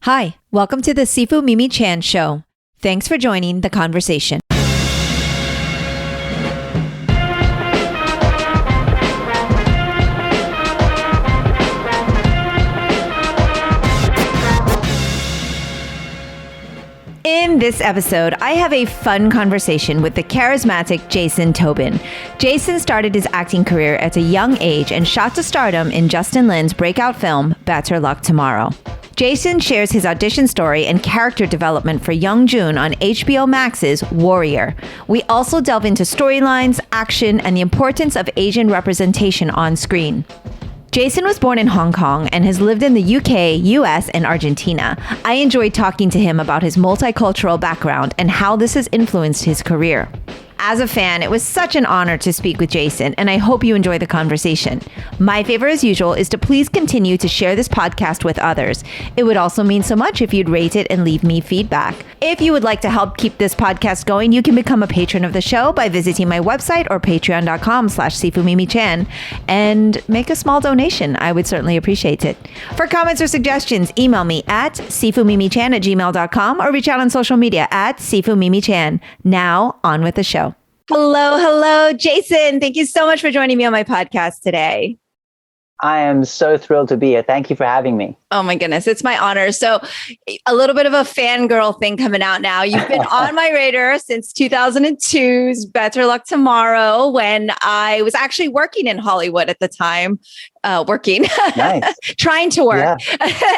Hi, welcome to the Sifu Mimi Chan Show. Thanks for joining the conversation. In this episode, I have a fun conversation with the charismatic Jason Tobin. Jason started his acting career at a young age and shot to stardom in Justin Lin's breakout film, Better Luck Tomorrow. Jason shares his audition story and character development for Young Jun on HBO Max's Warrior. We also delve into storylines, action, and the importance of Asian representation on screen. Jason was born in Hong Kong and has lived in the UK, US, and Argentina. I enjoyed talking to him about his multicultural background and how this has influenced his career. As a fan, it was such an honor to speak with Jason, and I hope you enjoy the conversation. My favor, as usual, is to please continue to share this podcast with others. It would also mean so much if you'd rate it and leave me feedback. If you would like to help keep this podcast going, you can become a patron of the show by visiting my website or patreon.com/sifumimichan and make a small donation. I would certainly appreciate it. For comments or suggestions, email me at sifumimichan@gmail.com or reach out on social media at sifumimichan. Now, on with the show. Hello, Jason. Thank you so much for joining me on my podcast today. I am so thrilled to be here. Thank you for having me. Oh my goodness, it's my honor. So a little bit of a fangirl thing coming out now. You've been on my radar since 2002's Better Luck Tomorrow, when I was actually working in Hollywood at the time. Nice. Trying to work.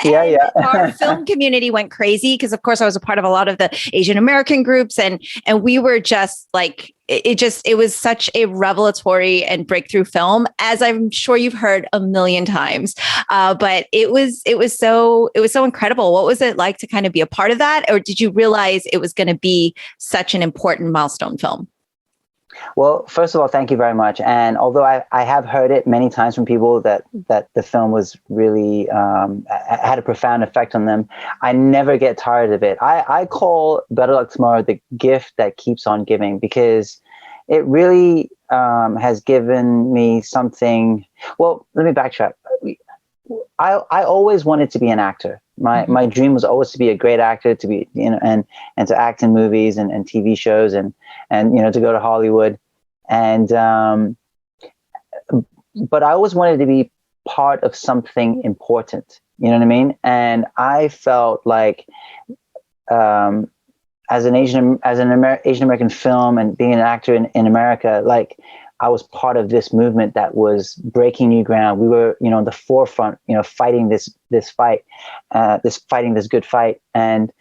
Yeah. Our film community went crazy because, of course, I was a part of a lot of the Asian American groups, and we were just like, it was such a revelatory and breakthrough film, as I'm sure you've heard a million times. But it was so incredible. What was it like to kind of be a part of that, or did you realize it was going to be such an important milestone film? Well, first of all, thank you very much. And although I have heard it many times from people that the film was really had a profound effect on them, I never get tired of it. I call Better Luck Tomorrow the gift that keeps on giving, because it really has given me something. Well, let me backtrack. I always wanted to be an actor. My dream was always to be a great actor, to be, and to act in movies and TV shows and to go to Hollywood. And but I always wanted to be part of something important. You know what I mean? And I felt like as an Asian American film and being an actor in America, like, I was part of this movement that was breaking new ground. We were, on the forefront, fighting this fight, fighting this good fight. And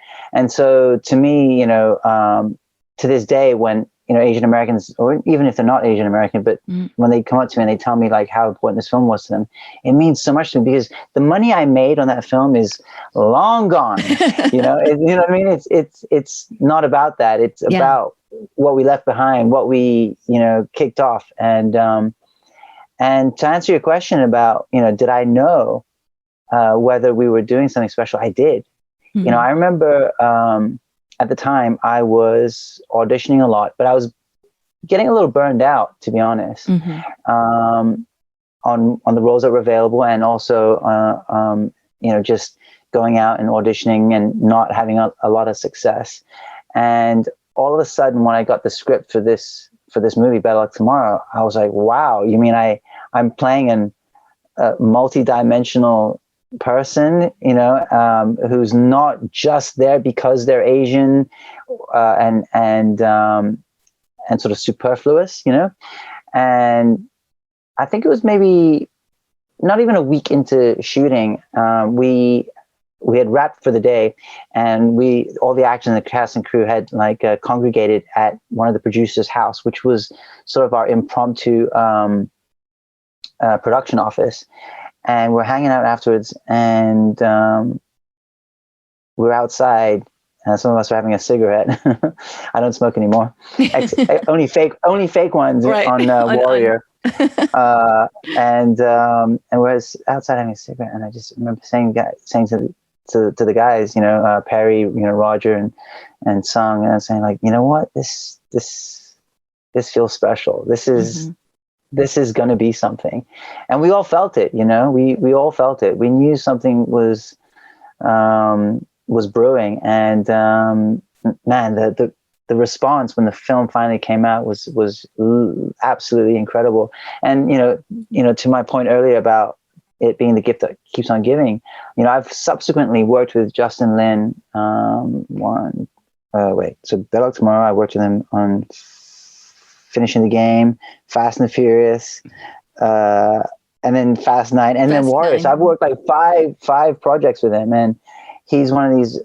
so to me, to this day, when, Asian Americans, or even if they're not Asian American, but when they come up to me and they tell me like how important this film was to them, it means so much to me, because the money I made on that film is long gone. You know what I mean? It's not about that. It's about what we left behind, what we, kicked off. And to answer your question about, did I know whether we were doing something special? I did. Mm-hmm. I remember at the time I was auditioning a lot, but I was getting a little burned out, to be honest, on the roles that were available, and also, just going out and auditioning and not having a lot of success. And all of a sudden, when I got the script for this movie, Better Luck Tomorrow, I was like, wow, you mean I'm playing a multi-dimensional person, who's not just there because they're Asian and sort of superfluous, And I think it was maybe not even a week into shooting, we had wrapped for the day, and all the actors and the cast and crew had congregated at one of the producers' house, which was sort of our impromptu production office. And we're hanging out afterwards, and we're outside. Some of us are having a cigaret. I don't smoke anymore. Only fake ones right. on Warrior. And we're outside having a cigarette, and I just remember saying to the guys, Perry, Roger and Sung, and saying like, you know what, this feels special. This is going to be something. And we all felt it, we all felt it. We knew something was was brewing. And man, the response when the film finally came out was absolutely incredible. And to my point earlier about it being the gift that keeps on giving, I've subsequently worked with Justin Lin. So Better Luck Tomorrow, I worked with him on Finishing the Game, Fast and the Furious, and then Fast 9, and then Warrior. So I've worked like five projects with him, and he's one of these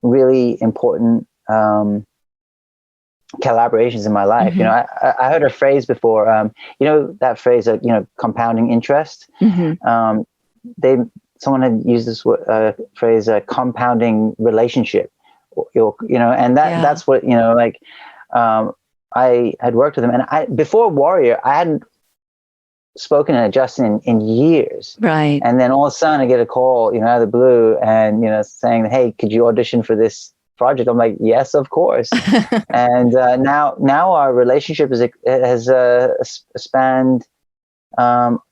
really important collaborations in my life. I heard a phrase before, that phrase, compounding interest. Someone had used this phrase, compounding relationship, and that's what, I had worked with him, and before Warrior, I hadn't spoken to Justin in years. Right. And then all of a sudden I get a call, out of the blue, and, saying, "Hey, could you audition for this project?" I'm like, "Yes, of course." And now our relationship has spanned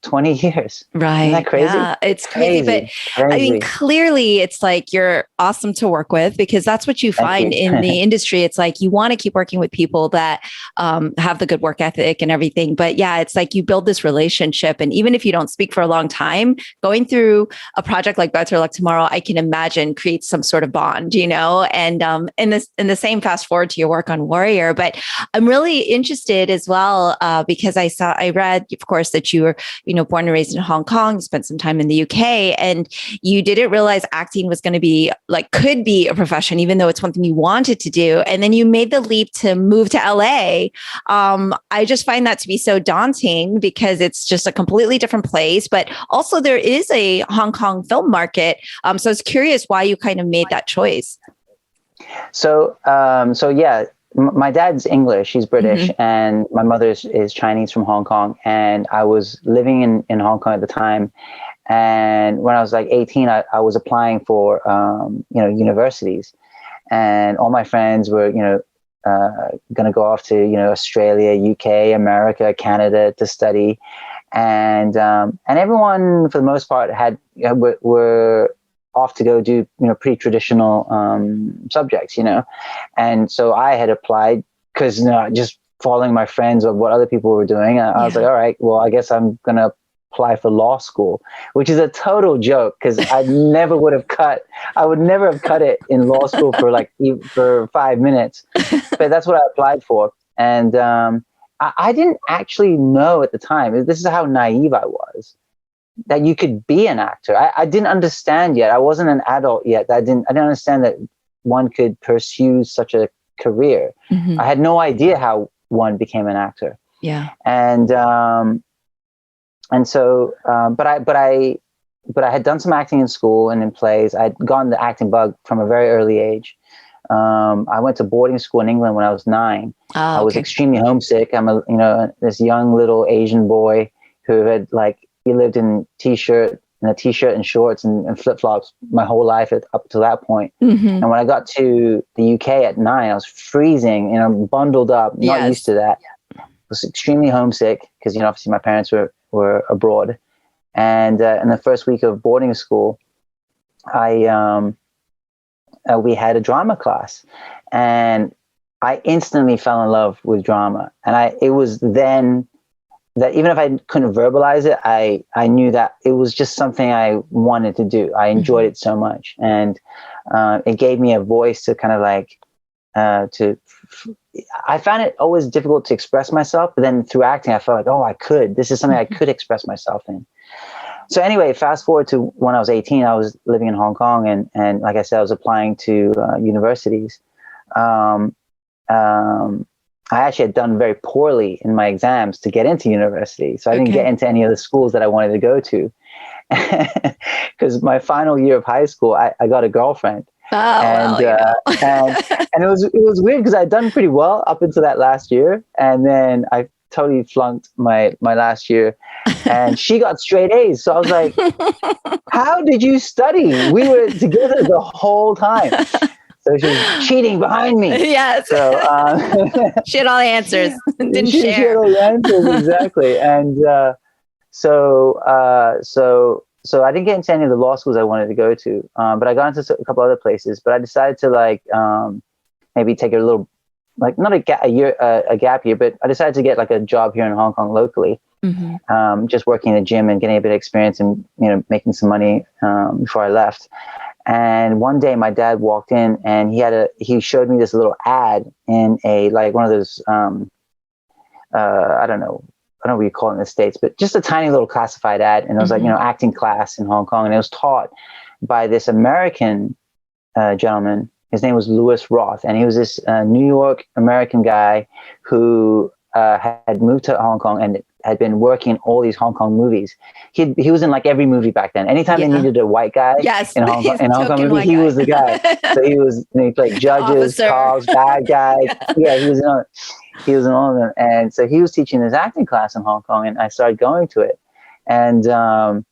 20 years. Right. Isn't that crazy? Yeah, it's crazy. But I mean, clearly it's like you're awesome to work with, because that's what you find in the industry. It's like you want to keep working with people that have the good work ethic and everything. But yeah, it's like you build this relationship. And even if you don't speak for a long time, going through a project like Better Luck Tomorrow, I can imagine creates some sort of bond, and in the same fast forward to your work on Warrior. But I'm really interested as well, because I read, of course, that you were, born and raised in Hong Kong, spent some time in the UK, and you didn't realize acting was going to be could be a profession, even though it's something you wanted to do. And then you made the leap to move to LA. I just find that to be so daunting, because it's just a completely different place, but also there is a Hong Kong film market. So I was curious why you kind of made that choice. So yeah, my dad's English, he's British, and my mother is Chinese from Hong Kong. And I was living in Hong Kong at the time. And when I was like 18, I was applying for, universities, and all my friends were, going to go off to, Australia, UK, America, Canada to study. And everyone for the most part were off to go do, pretty traditional subjects, and so I had applied because just following my friends of what other people were doing. I was like, all right, well, I guess I'm gonna apply for law school, which is a total joke, because I would never have cut it in law school for 5 minutes, but that's what I applied for. And I didn't actually know at the time, this is how naive I was, that you could be an actor. I didn't understand yet. I wasn't an adult yet. I didn't understand that one could pursue such a career. I had no idea how one became an actor. Yeah. And so, but I had done some acting in school and in plays. I'd gotten the acting bug from a very early age. I went to boarding school in England when I was 9. I was extremely homesick. I'm this young little Asian boy who had he lived in a t-shirt and shorts and flip-flops my whole life up to that point. And when I got to the UK at 9, I was freezing, bundled up, not used to that. I was extremely homesick because, obviously my parents were abroad. And in the first week of boarding school, we had a drama class, and I instantly fell in love with drama. And it was then that even if I couldn't verbalize it, I knew that it was just something I wanted to do. I enjoyed it so much. And it gave me a voice to kind of I found it always difficult to express myself, but then through acting, I felt this is something I could express myself in. So anyway, fast forward to when I was 18, I was living in Hong Kong, and like I said, I was applying to universities. I actually had done very poorly in my exams to get into university. So I didn't get into any of the schools that I wanted to go to. Because my final year of high school, I got a girlfriend. And it was weird because I'd done pretty well up until that last year. And then I totally flunked my last year, and she got straight A's. So I was like, how did you study? We were together the whole time. So she was cheating behind me. Yes. So she had all the answers. Didn't share. She had all the answers, exactly. And so so I didn't get into any of the law schools I wanted to go to, but I got into a couple other places. But I decided to like maybe take a little, like not a gap year, but I decided to get like a job here in Hong Kong locally, just working in a gym and getting a bit of experience and making some money before I left. And one day my dad walked in and he showed me this little ad in a, like one of those, I don't know what you call it in the States, but just a tiny little classified ad. And it was like, acting class in Hong Kong. And it was taught by this American gentleman. His name was Louis Roth. And he was this New York American guy who had moved to Hong Kong and had been working in all these Hong Kong movies. He was in like every movie back then. Anytime they needed a white guy in Hong Kong movie, he was the guy. So he played judges, cops, bad guys. Yeah, he was in all of them. And so he was teaching this acting class in Hong Kong, and I started going to it. And I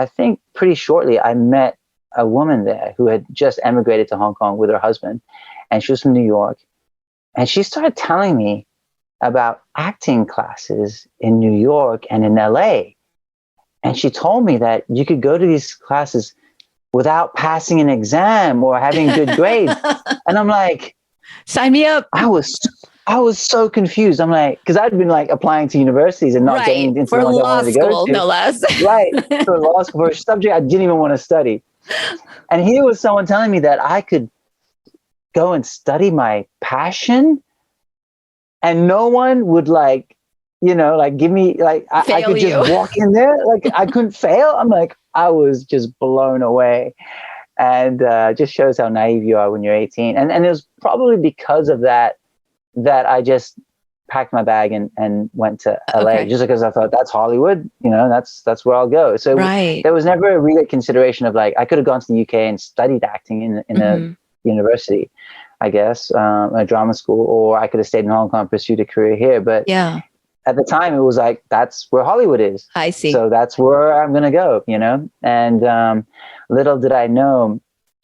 think pretty shortly I met a woman there who had just emigrated to Hong Kong with her husband, and she was from New York. And she started telling me about acting classes in New York and in LA. And she told me that you could go to these classes without passing an exam or having good grades. And I'm like, sign me up. I was so confused. I'm like, because I'd been like applying to universities and not getting into the ones I wanted to go to. No less. Right. For law school, for a subject I didn't even want to study. And here was someone telling me that I could go and study my passion and no one would like give me like I could just walk in there, like I couldn't fail. I'm like, I was just blown away. And just shows how naive you are when you're 18. And it was probably because of that I just packed my bag and went to LA, just because I thought that's Hollywood, that's where I'll go. So there was never a real consideration of like, I could have gone to the UK and studied acting in a university, I guess, a drama school, or I could have stayed in Hong Kong and pursued a career here. But at the time it was like, that's where Hollywood is. I see. So that's where I'm going to go, and little did I know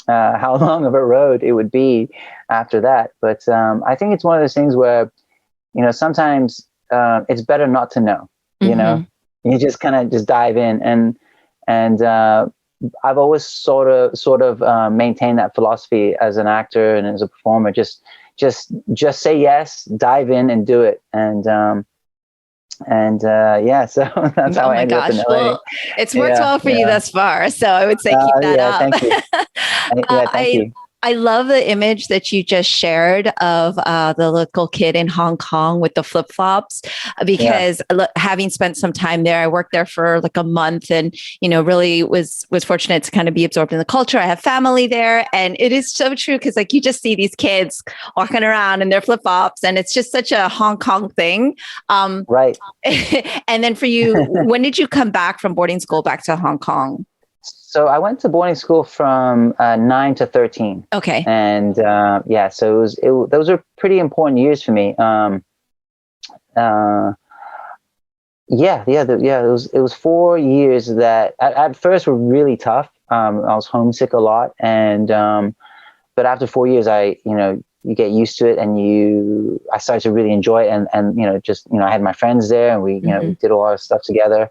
how long of a road it would be after that. But I think it's one of those things where, sometimes it's better not to know, you just kind of just dive in. And I've always sort of maintained that philosophy as an actor and as a performer. Just say yes, dive in and do it. So that's how I ended up in LA. Well, it's worked well for you thus far, so I would say keep that up. Thank you. Thank you. I love the image that you just shared of the little kid in Hong Kong with the flip-flops, because having spent some time there, I worked there for like a month and, really was fortunate to kind of be absorbed in the culture. I have family there, and it is so true because like you just see these kids walking around in their flip-flops and it's just such a Hong Kong thing. Right. And then for you, when did you come back from boarding school back to Hong Kong? So I went to boarding school from 9 to 13. Okay. And so those were pretty important years for me. It was 4 years that at first were really tough. I was homesick a lot, and but after 4 years, you get used to it, and I started to really enjoy it, and I had my friends there, and we we did a lot of stuff together.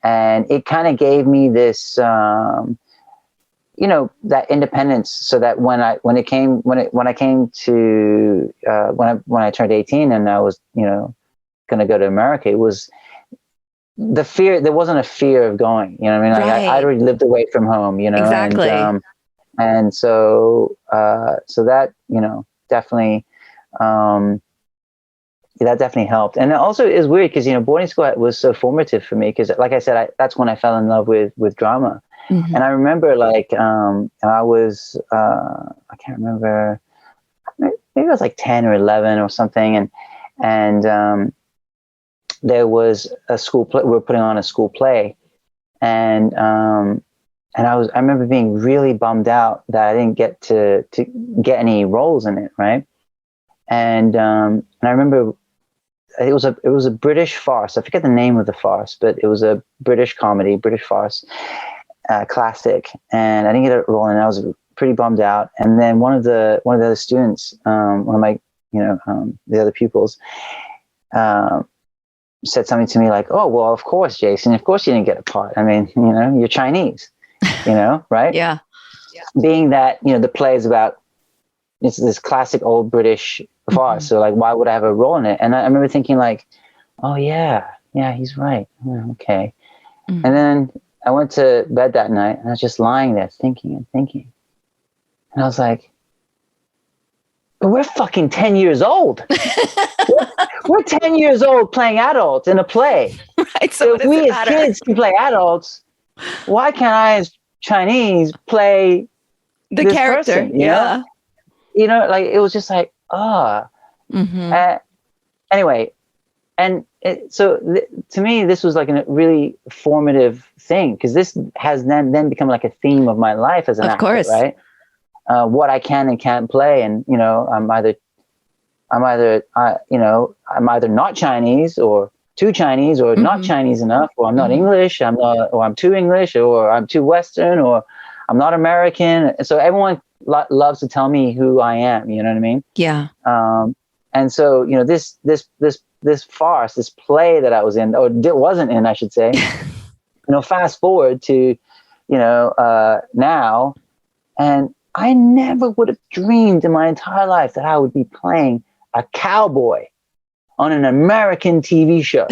And it kind of gave me this, that independence, so that when I turned 18 and I was, going to go to America, it was the fear. There wasn't a fear of going. You know what I mean? Like I'd already lived away from home. Exactly. And so that definitely. That definitely helped. And also it was weird because, boarding school was so formative for me because, like I said, that's when I fell in love with drama. And I remember like, I was, I can't remember, maybe I was like 10 or 11 or something. And there was a school play, we were putting on a school play. And I remember being really bummed out that I didn't get to get any roles in it. Right. And I remember, it was a British farce. I forget the name of the farce, but it was a British comedy, British farce, classic. And I didn't get a role, and I was pretty bummed out. And then one of the other students, one of my, the other pupils, said something to me like, "Oh, well, of course, Jason, of course you didn't get a part. I mean, you're Chinese, right?" Yeah. Being that, the play is about, it's this classic old British farce. So like, why would I have a role in it? And I remember thinking like, oh yeah, he's right. Oh, okay. And then I went to bed that night and I was just lying there thinking and thinking. And I was like, but we're fucking 10 years old. we're 10 years old playing adults in a play. Right. So if we as kids can play adults, why can't I as Chinese play the this character? Person, you know? Like it was just like, anyway. And to me, this was like a really formative thing, because this has then become like a theme of my life as an actor, course. right? What I can and can't play. And, I'm either not Chinese or too Chinese or not Chinese enough, or I'm not English, or I'm too English, or I'm too Western, or I'm not American. So everyone loves to tell me who I am. You know what I mean? Yeah. And so, this farce, this play that I was in, or wasn't in, I should say, fast forward to, now, and I never would have dreamed in my entire life that I would be playing a cowboy on an American TV show,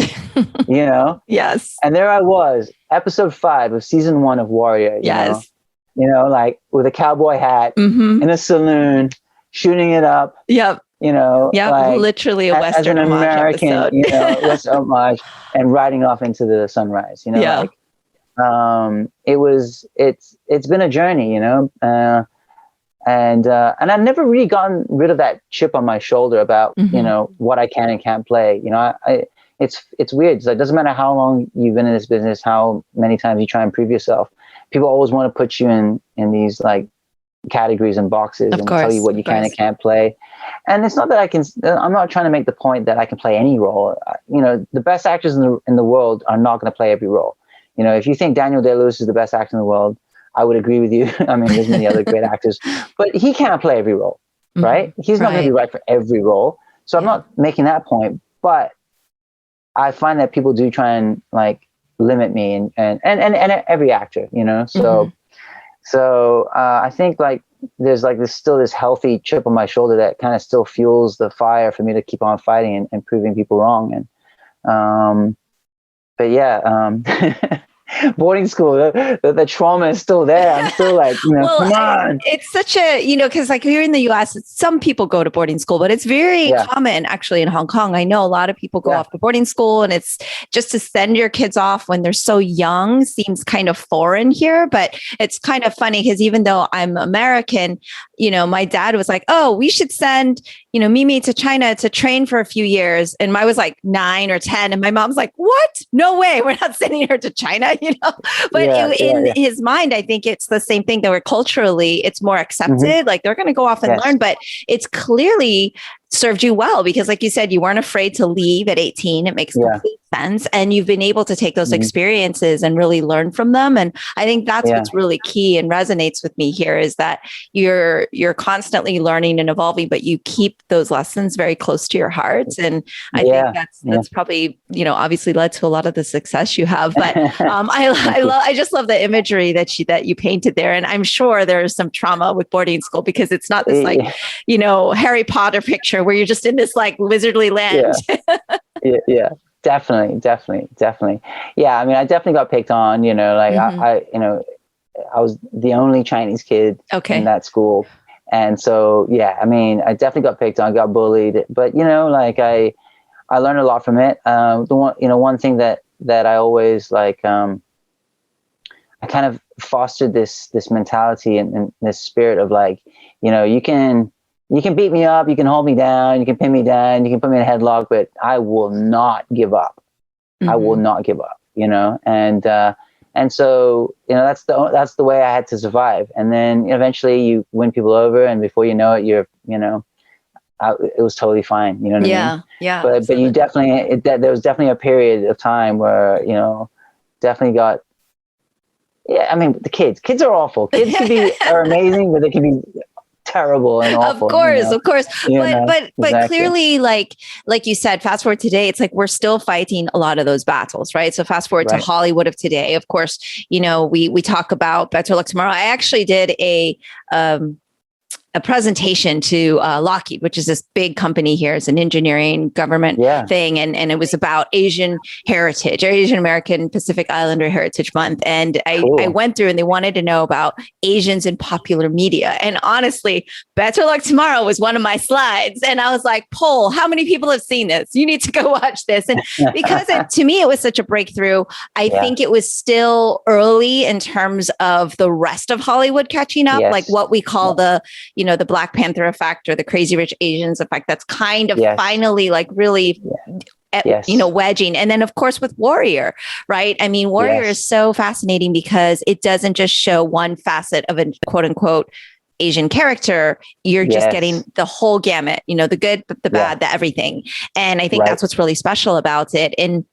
Yes. And there I was, episode 5 of season 1 of Warrior. Yes. Like with a cowboy hat in a saloon, shooting it up. Yep. Like, literally a Western as an American, episode. Western homage, and riding off into the sunrise. It's been a journey, and I've never really gotten rid of that chip on my shoulder about what I can and can't play. It's weird. So it doesn't matter how long you've been in this business, how many times you try and prove yourself. People always want to put you in these like categories and boxes and tell you what you can and can't play. And it's not that I'm not trying to make the point that I can play any role. The best actors in the world are not going to play every role. If you think Daniel Day-Lewis is the best actor in the world, I would agree with you. I mean, there's many other great actors, but he can't play every role, right? He's not going to be right for every role. So I'm not making that point, but I find that people do try and like limit me and every actor, So I think like there's like this healthy chip on my shoulder that kind of still fuels the fire for me to keep on fighting and proving people wrong. And boarding school, the trauma is still there. I'm still like, come on. It's such a, because like here in the US, some people go to boarding school, but it's very common actually in Hong Kong. I know a lot of people go off to boarding school, and it's just to send your kids off when they're so young seems kind of foreign here, but it's kind of funny because even though I'm American, my dad was like, oh, we should send, Mimi to China to train for a few years. And I was like 9 or 10. And my mom's like, what? No way. We're not sending her to China, But in his mind, I think it's the same thing that we're culturally, it's more accepted. Like they're going to go off and learn, but it's clearly served you well because like you said, you weren't afraid to leave at 18. It makes complete sense. And you've been able to take those experiences and really learn from them. And I think that's what's really key and resonates with me here is that you're constantly learning and evolving, but you keep those lessons very close to your heart. And I think that's probably, obviously led to a lot of the success you have. But I just love the imagery that you painted there. And I'm sure there's some trauma with boarding school because it's not this Harry Potter picture where you're just in this like wizardly land. Yeah. Definitely. Yeah. I mean, I definitely got picked on, I was the only Chinese kid in that school. And so, I mean, I definitely got picked on, got bullied, but I learned a lot from it. One thing that I always like, I kind of fostered this mentality and this spirit of like, you can beat me up, you can hold me down, you can pin me down, you can put me in a headlock, but I will not give up. I will not give up, and so, that's the way I had to survive. And then eventually you win people over, and before you know it, it was totally fine. You know what I mean? Yeah. But you definitely, there was definitely a period of time where, definitely got, I mean, the kids are awful. Kids are amazing, but they can be terrible and awful. Of course. But exactly. clearly, like you said, fast forward today, it's like we're still fighting a lot of those battles, right? So fast forward to Hollywood of today. Of course, we talk about Better Luck Tomorrow. I actually did a presentation to Lockheed, which is this big company here. It's an engineering government thing. And it was about Asian heritage, or Asian American Pacific Islander Heritage Month. And I went through and they wanted to know about Asians in popular media. And honestly, Better Luck Tomorrow was one of my slides. And I was like, poll, how many people have seen this? You need to go watch this. And because to me, it was such a breakthrough. I think it was still early in terms of the rest of Hollywood catching up, like what we call the Black Panther effect or the Crazy Rich Asians effect. That's kind of finally like really, wedging. And then of course with Warrior, right? I mean, Warrior is so fascinating because it doesn't just show one facet of a quote unquote Asian character. You're just getting the whole gamut, the good, the bad, the everything. And I think that's what's really special about it. And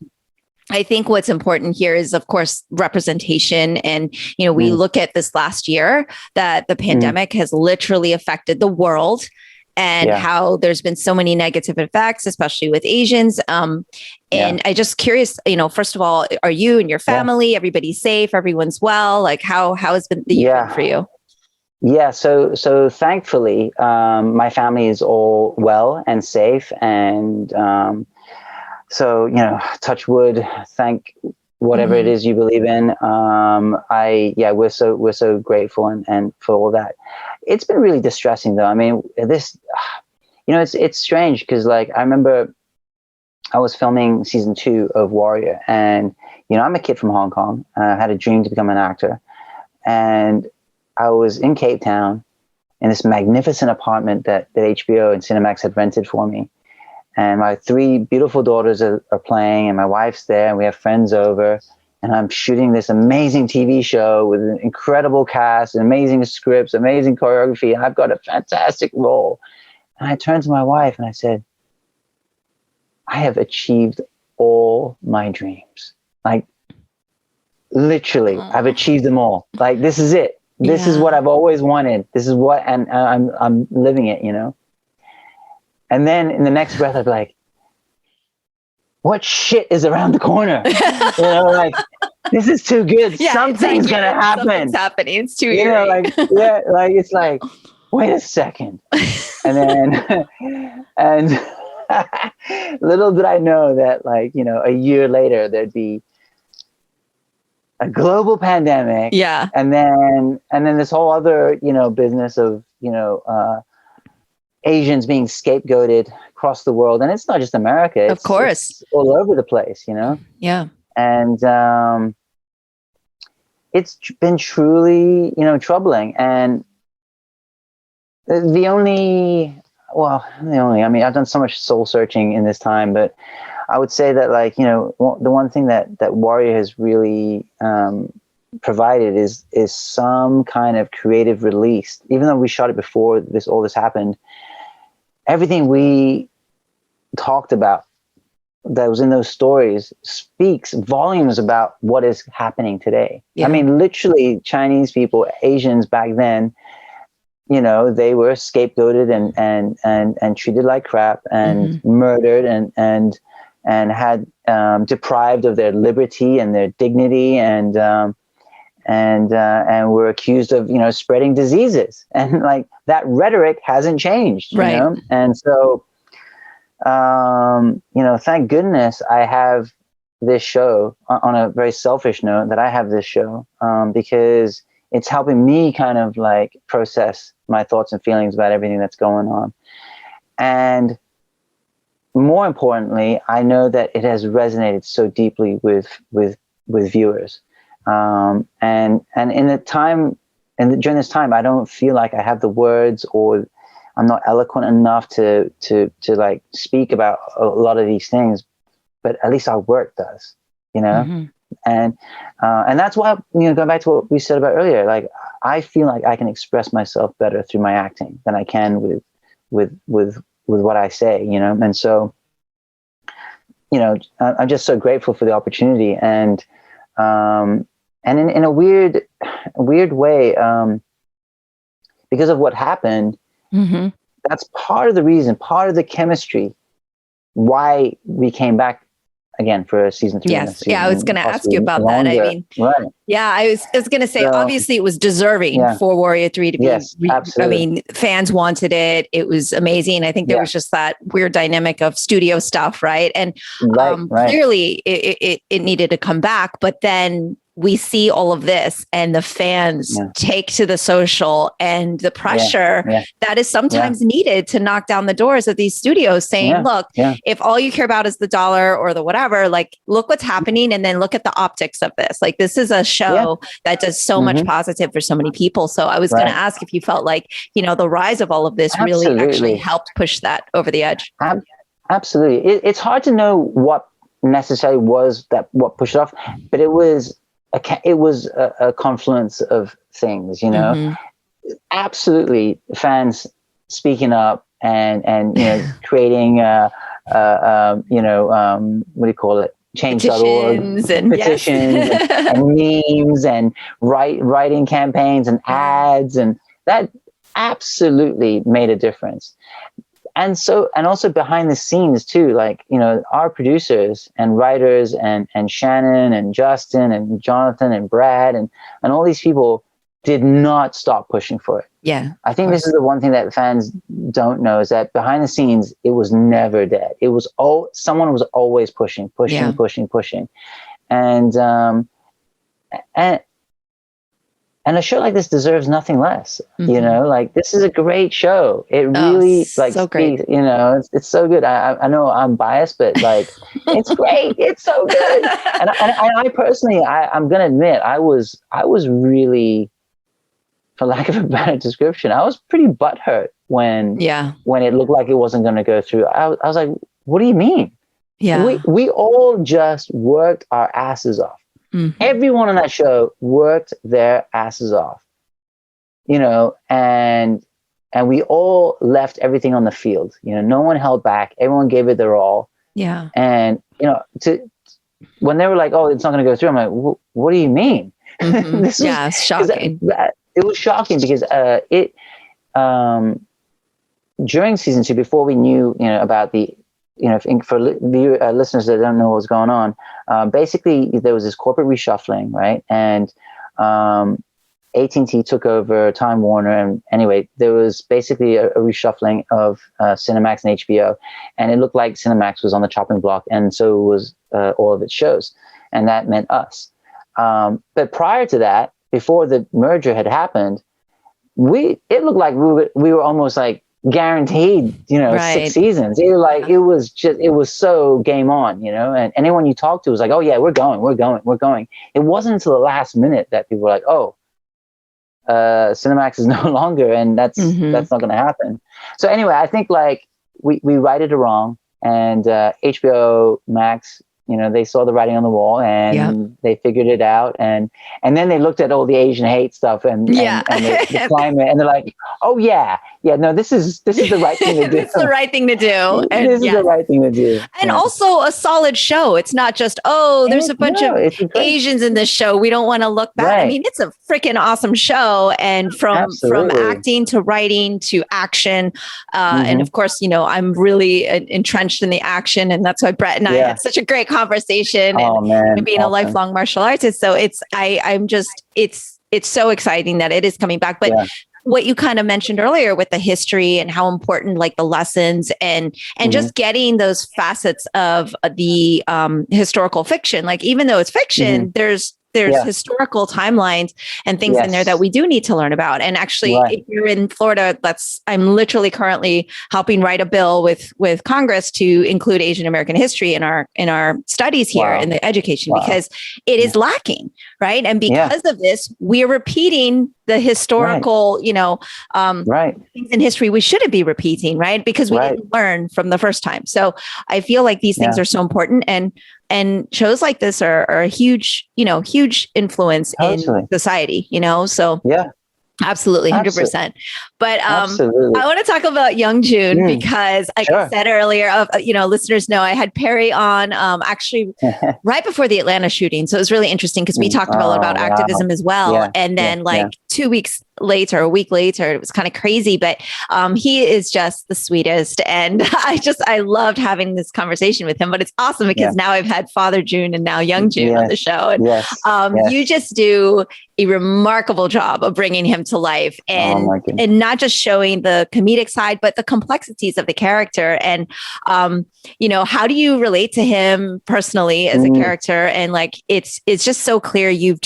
I think what's important here is, of course, representation. And, we look at this last year that the pandemic has literally affected the world and how there's been so many negative effects, especially with Asians. And I just curious, first of all, are you and your family, everybody safe? Everyone's well? Like how has been the year for you? Yeah. So thankfully, my family is all well and safe. And, so, touch wood, thank whatever it is you believe in. We're so grateful and for all that. It's been really distressing though. I mean, it's strange because like, I remember I was filming season 2 of Warrior and, I'm a kid from Hong Kong. I had a dream to become an actor and I was in Cape Town in this magnificent apartment that HBO and Cinemax had rented for me. And my 3 beautiful daughters are playing and my wife's there and we have friends over and I'm shooting this amazing TV show with an incredible cast, amazing scripts, amazing choreography. I've got a fantastic role. And I turned to my wife and I said, I have achieved all my dreams. Like literally, I've achieved them all. Like, this is it. This is what I've always wanted. This is what, and I'm living it, And then in the next breath, I'd be like, what shit is around the corner? Like, this is too good. Something's going to happen. Something's happening. It's too eerie. It's like, wait a second. And then, and little did I know that a year later, there'd be a global pandemic. Yeah. And then this whole other, business of, Asians being scapegoated across the world. And it's not just America. Of course. It's all over the place, Yeah. And it's been truly, troubling. And I mean, I've done so much soul searching in this time, but I would say that the one thing that Warrior has really provided is some kind of creative release. Even though we shot it before all this happened, everything we talked about that was in those stories speaks volumes about what is happening today. Yeah. I mean, literally Chinese people, Asians back then, they were scapegoated and treated like crap and murdered and had deprived of their liberty and their dignity and were accused of spreading diseases, and that rhetoric hasn't changed, right? And so thank goodness I have this show. On a very selfish note, that I have this show because it's helping me kind of process my thoughts and feelings about everything that's going on. And more importantly, I know that it has resonated so deeply with viewers. And in the time, and during this time, I don't feel like I have the words, or I'm not eloquent enough to speak about a lot of these things, but at least our work does, and that's why, going back to what we said about earlier, I feel like I can express myself better through my acting than I can with what I say, and so, I'm just so grateful for the opportunity. And in a weird way, because of what happened, Mm-hmm. That's part of the reason, part of the chemistry, why we came back again for season 3. Yes. Yeah, I was going to ask you about that. I mean, right. Yeah, I was going to say, obviously it was deserving for Warrior 3 to be, absolutely. I mean, fans wanted it. It was amazing. I think there was just that weird dynamic of studio stuff, right? And clearly it needed to come back, but then we see all of this and the fans take to the social and the pressure that is sometimes needed to knock down the doors of these studios saying, look, if all you care about is the dollar or the whatever, like, look what's happening. And then look at the optics of this. Like, this is a show that does so much positive for so many people. So I was going to ask if you felt like, you know, the rise of all of this really actually helped push that over the edge. Absolutely. It's hard to know what necessarily was what pushed it off, but it was a confluence of things, you know. Absolutely, fans speaking up and you know, creating what do you call it, change.org petitions and memes and writing campaigns and ads, and that absolutely made a difference. And also behind the scenes too, like, you know, our producers and writers and Shannon and Justin and Jonathan and Brad and all these people did not stop pushing for it. Yeah. I think this is the one thing that fans don't know, is that behind the scenes, it was never dead. It was someone was always pushing. And a show like this deserves nothing less, you know, like, this is a great show. It really so great. You know, it's so good. I know I'm biased, but like, it's great. It's so good. And I personally, I'm going to admit, I was really, for lack of a better description, I was pretty butthurt when it looked like it wasn't going to go through. I was like, what do you mean? Yeah. We all just worked our asses off. Everyone on that show worked their asses off, you know, and we all left everything on the field. You know, no one held back. Everyone gave it their all. Yeah. And, you know, when they were like, oh, it's not going to go through, I'm like, what do you mean? It's shocking. It was shocking because during season 2, before we knew, you know, about the, you know, for listeners that don't know what's going on, basically there was this corporate reshuffling, right? And AT&T took over Time Warner, and anyway, there was basically a reshuffling of Cinemax and HBO, and it looked like Cinemax was on the chopping block, and so was all of its shows, and that meant us. But prior to that, before the merger had happened, it looked like we were almost like guaranteed, you know, 6 seasons. It was so game on, you know, and anyone you talk to was like, oh yeah, we're going. It wasn't until the last minute that people were like, oh, Cinemax is no longer, and that's not going to happen. So anyway, I think like we righted it wrong, and HBO Max, you know, they saw the writing on the wall, and they figured it out, and then they looked at all the Asian hate stuff and the climate, and they're like, oh no, this is the right thing to do. It's the right thing to do. And this is the right thing to do. And also a solid show. It's not just, there's a bunch of Asians in this show, we don't want to look bad. I mean, it's a freaking awesome show. And from acting to writing to action. And of course, you know, I'm really entrenched in the action, and that's why Brett and I had such a great conversation, and being a lifelong martial artist. So it's so exciting that it is coming back. But what you kind of mentioned earlier with the history and how important, like, the lessons and just getting those facets of the historical fiction, like, even though it's fiction, there's historical timelines and things in there that we do need to learn about. And actually, if you're in Florida, I'm literally currently helping write a bill with Congress to include Asian American history in our studies here in the education, because it is lacking, right? And because of this, we are repeating the historical, you know, things in history we shouldn't be repeating, right? Because we didn't learn from the first time. So I feel like these things are so important, and shows like this are a huge influence in society, you know? So absolutely. 100%. But I want to talk about Young June, because like I said earlier, listeners know I had Perry on actually right before the Atlanta shooting. So it was really interesting because we talked a lot about activism as well. And then 2 weeks later, a week later. It was kind of crazy, but he is just the sweetest. And I loved having this conversation with him, but it's awesome because now I've had Father June and now Young June on the show. And you just do a remarkable job of bringing him to life and not just showing the comedic side, but the complexities of the character. And, how do you relate to him personally as a character? And like, it's just so clear. You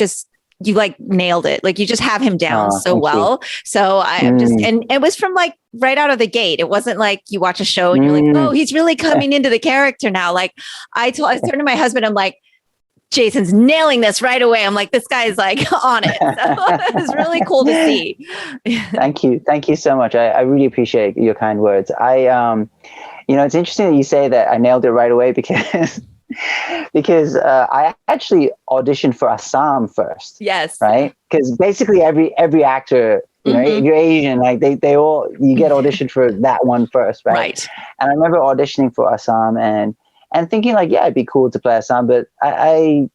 like nailed it. Like you just have him down so well. So I'm just, and it was from like right out of the gate. It wasn't like you watch a show and you're like, oh, he's really coming into the character now. Like I turned to my husband, I'm like, Jason's nailing this right away. I'm like, this guy's like on it. So it's really cool to see. Thank you. Thank you so much. I really appreciate your kind words. It's interesting that you say that I nailed it right away because I actually auditioned for Assam first. Yes. Right. Because basically every actor, if you're Asian, like they all, you get auditioned for that one first. Right. And I remember auditioning for Assam and thinking like, yeah, it'd be cool to play Assam, but I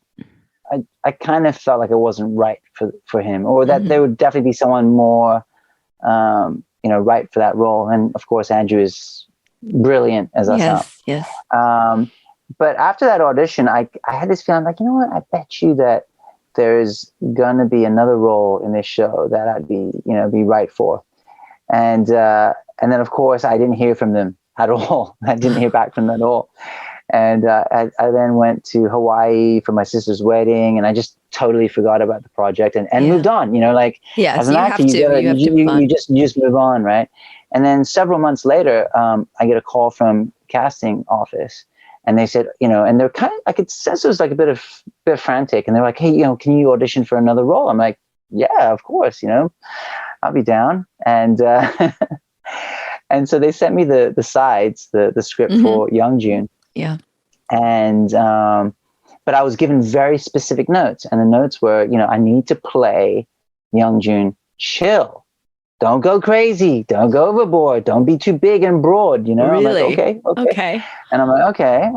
kind of felt like it wasn't right for him, or that there would definitely be someone more, right for that role. And of course, Andrew is brilliant as Assam. Yes. But after that audition, I had this feeling like, you know what? I bet you that there's gonna be another role in this show that I'd be right for. And then of course I didn't hear from them at all. I didn't hear back from them at all. And I then went to Hawaii for my sister's wedding, and I just totally forgot about the project and moved on. As an actor, you just move on, right? And then several months later, I get a call from casting office, and they said, and they're kind of, I could sense it was like a bit frantic, and they're like, hey, can you audition for another role? I'm like, yeah, of course, I'll be down. And and so they sent me the sides, the script for Young June. Yeah. And, but I was given very specific notes, and the notes were, I need to play Young June chill. Don't go crazy. Don't go overboard. Don't be too big and broad, Really? I'm like, okay. And I'm like, okay.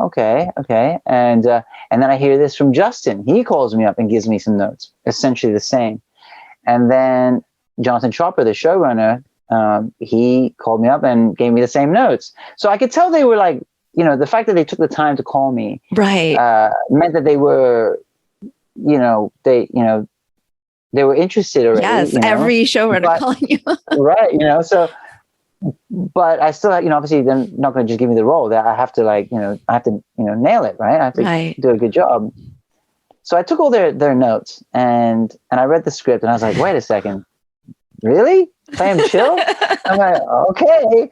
And then I hear this from Justin. He calls me up and gives me some notes, essentially the same. And then Jonathan Chopper, the showrunner, he called me up and gave me the same notes. So I could tell they were like, the fact that they took the time to call me, meant that they were, they were interested already. Yes, every showrunner calling you. Right, so, but I still, obviously they're not going to just give me the role. That I have to nail it, right? I have to do a good job. So I took all their notes and I read the script and I was like, wait a second, really? Play him chill? I'm like, okay.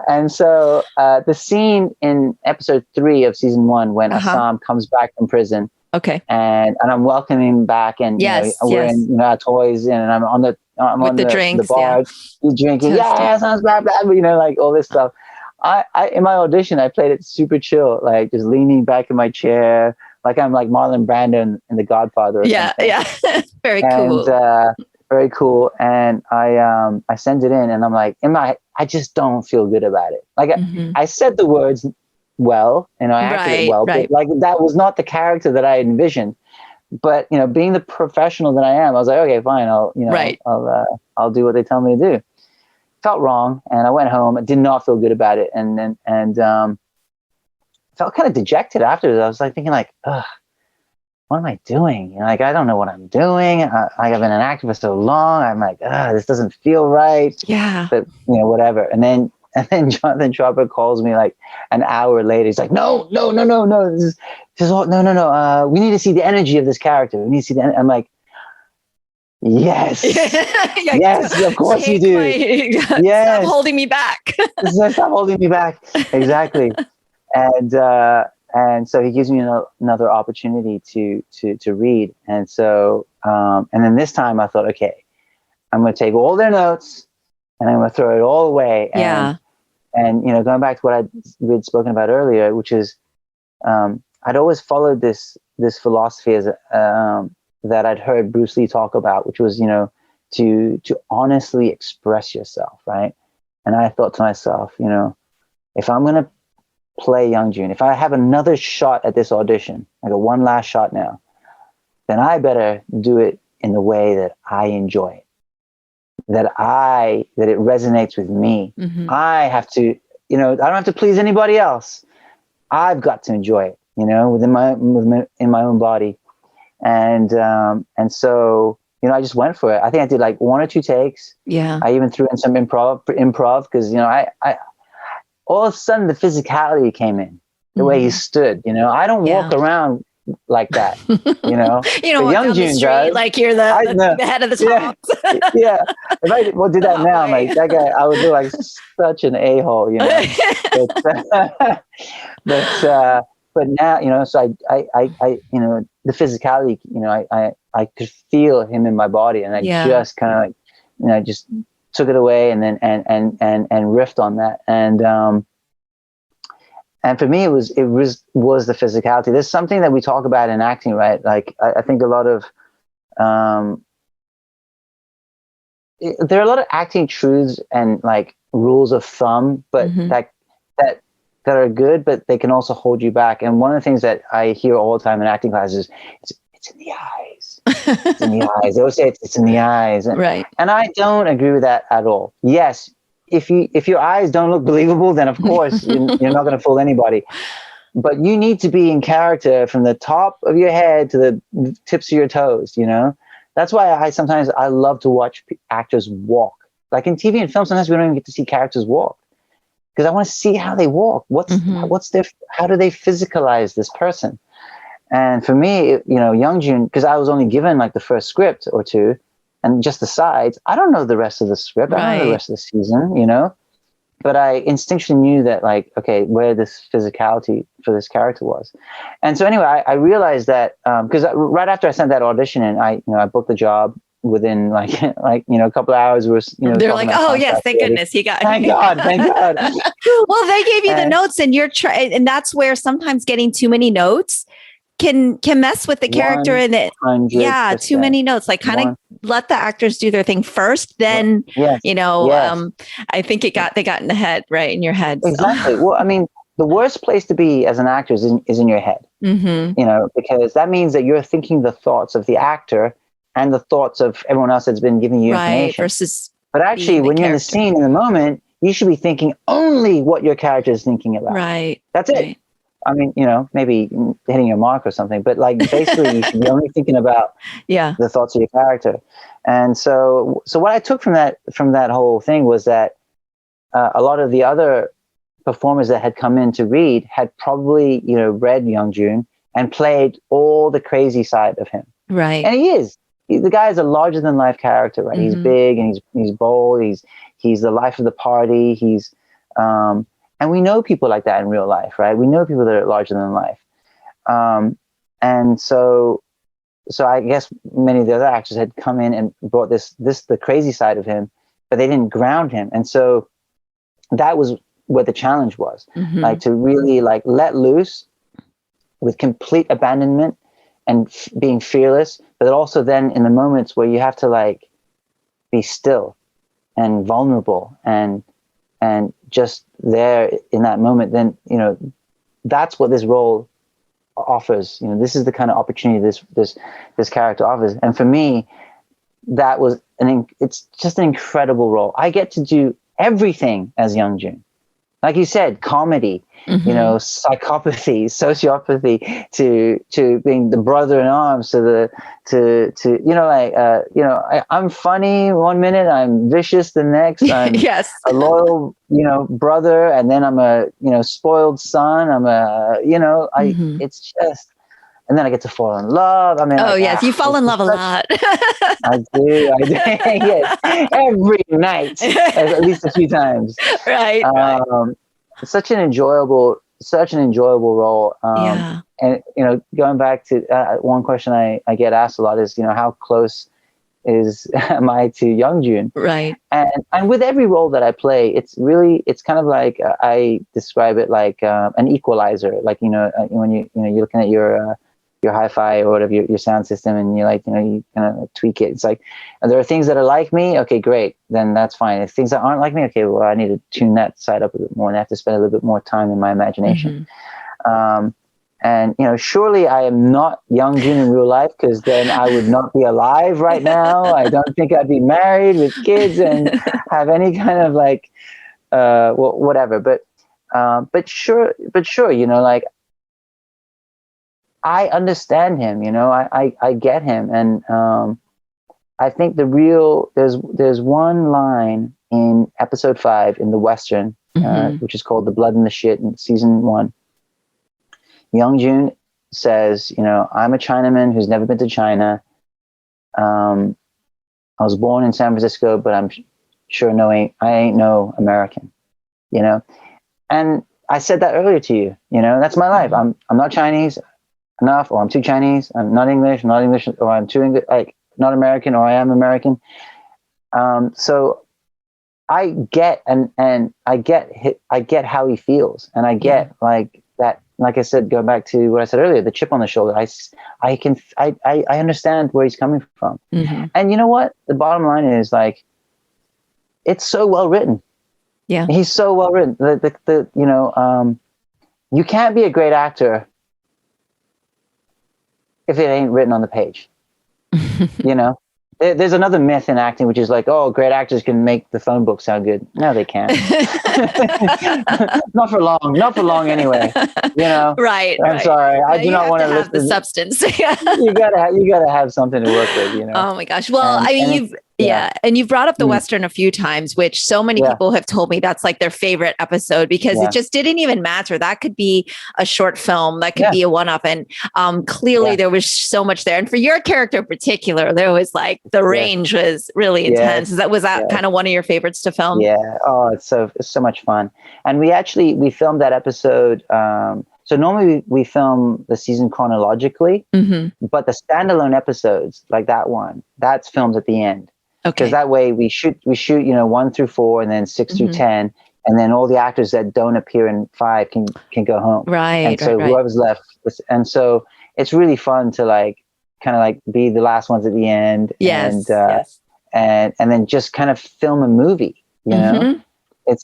And so the scene in episode 3 of season 1 when Assam comes back from prison. Okay. And I'm welcoming him back, and we're in our toys, and I'm on the drinks, the bar, drinking. Yeah, sounds bad, like all this stuff. I in my audition, I played it super chill, like just leaning back in my chair, like I'm like Marlon Brando in The Godfather. Or something. Very cool. Very cool. And I send it in, and I'm like, I just don't feel good about it. Like I said the words well, I acted it well, but like that was not the character that I envisioned. But being the professional that I am, I was like, okay, fine, I'll do what they tell me to do. Felt wrong, and I went home. I did not feel good about it, and felt kind of dejected after. I was like thinking like, ugh, what am I doing? I don't know what I'm doing. I've been an actor for so long. I'm like, this doesn't feel right. Yeah. But whatever. And then Jonathan Chopper calls me like an hour later. He's like, no. This is all, no. We need to see the energy of this character. We need to see I'm like, yes. Yes, of course you do. Yes. Stop holding me back. Stop holding me back. Exactly. And so he gives me another opportunity to read. And so, and then this time I thought, okay, I'm going to take all their notes and I'm going to throw it all away. And going back to what we had spoken about earlier, which is, I'd always followed this philosophy as that I'd heard Bruce Lee talk about, which was, to honestly express yourself, right? And I thought to myself, if I'm going to play Young June, if I have another shot at this audition, like a one last shot now, then I better do it in the way that I enjoy it, that it resonates with me. I have to, I don't have to please anybody else. I've got to enjoy it, in my own body. And so, I just went for it. I think I did like 1 or 2 takes. Yeah. I even threw in some improv because, I all of a sudden the physicality came in, the way he stood, I don't walk around like that, You don't walk young down June the street does. like you're the head of the top. Yeah. If I did that now, I'm like, that guy, I would look like such an a-hole, but now, so I the physicality, I could feel him in my body, and I just kind of just took it away and then and riffed on that. And for me, it was the physicality. There's something that we talk about in acting, right? Like I think a lot of there are a lot of acting truths and like rules of thumb, but that are good, but they can also hold you back. And one of the things that I hear all the time in acting classes is it's in the eyes. It's in the eyes. They always say it's in the eyes. Right. And I don't agree with that at all. Yes, if your eyes don't look believable, then of course you're not going to fool anybody. But you need to be in character from the top of your head to the tips of your toes. That's why I love to watch actors walk. Like in TV and film, sometimes we don't even get to see characters walk, because I want to see how they walk. How do they physicalize this person? And for me, Young June, because I was only given like the first script or 2 and just the sides, I don't know the rest of the script. I don't know the rest of the season, but I instinctually knew that, like, okay, where this physicality for this character was. And so anyway, I realized that, because right after I sent that audition in, I booked the job within like a couple of hours. They're like, oh yes, thank goodness he got. Thank God. Well, they gave you the notes, and and that's where sometimes getting too many notes can mess with the character in it. Yeah, too many notes. Like kind of let the actors do their thing first, then I think they got in the head, right, in your head. Exactly. Well, I mean, the worst place to be as an actor is in your head. Because that means that you're thinking the thoughts of the actor and the thoughts of everyone else that's been giving you information. But actually, when you're in the scene, in the moment, you should be thinking only what your character is thinking about. Right. That's it. Right. I mean, maybe hitting your mark or something, but like basically you should be only thinking about the thoughts of your character. And so what I took from that whole thing was that a lot of the other performers that had come in to read had probably, read Young June and played all the crazy side of him. Right. And he is. The guy is a larger than life character, right? He's big and he's bold. He's the life of the party. He's and we know people like that in real life, right? We know people that are larger than life. And so I guess many of the other actors had come in and brought the crazy side of him, but they didn't ground him. And so that was where the challenge was, like to really like let loose with complete abandonment and being fearless, but also then in the moments where you have to like be still and vulnerable and just there in that moment, then, that's what this role offers. This is the kind of opportunity this character offers. And for me, that was it's just an incredible role. I get to do everything as Young June. Like you said, comedy, psychopathy, sociopathy, to being the brother in arms, I'm funny one minute, I'm vicious the next, I'm yes. a loyal, brother, and then I'm a, spoiled son. I'm a, it's just, and then I get to fall in love. I mean, yes, you fall in love a lot. I do. Yes, every night, at least a few times. Right. It's such an enjoyable role. And going back to one question I get asked a lot is, how close am I to Young June? Right. And with every role that I play, it's kind of like I describe it like an equalizer. Like when you're looking at your hi-fi or whatever, your sound system, and you're like, you kind of tweak it. It's like, there are things that are like me. Okay, great. Then that's fine. If things that aren't like me, okay, well, I need to tune that side up a bit more, and I have to spend a little bit more time in my imagination. And, surely I am not Young Jun in real life, because then I would not be alive right now. I don't think I'd be married with kids and have any kind of like, whatever. But sure, like, I understand him, I get him. And I think there's one line in episode 5 in the Western, which is called The Blood and the Shit in season 1. Young Jun says, I'm a Chinaman who's never been to China. I was born in San Francisco, but I'm sure I ain't no American, And I said that earlier to you, that's my life. I'm not Chinese enough, or I'm too Chinese. I'm not English, or I'm too English, like not American, or I am American. So I get, and I get how he feels, and I get like that. Like I said, go back to what I said earlier, the chip on the shoulder. I understand where he's coming from. And you know what? The bottom line is, like, it's so well written. Yeah. He's so well written. You can't be a great actor if it ain't written on the page. There's another myth in acting, which is like, oh, great actors can make the phone book sound good. No, they can't. Not for long anyway. Right. I'm sorry. I do not want to have the substance. You gotta have something to work with. Oh my gosh. Well, and you've brought up the Western a few times, which so many people have told me that's like their favorite episode, because it just didn't even matter. That could be a short film, that could be a one-off, and clearly there was so much there. And for your character in particular, there was like the range was really intense. Was that kind of one of your favorites to film? Yeah. Oh, it's so much fun. And we filmed that episode. So normally we film the season chronologically, but the standalone episodes, like that one, that's filmed at the end. Because that way we shoot 1 through 4, and then 6 through 10, and then all the actors that don't appear in 5 can go home. Right. And so whoever's left, and so it's really fun to like kind of like be the last ones at the end. And then just kind of film a movie. It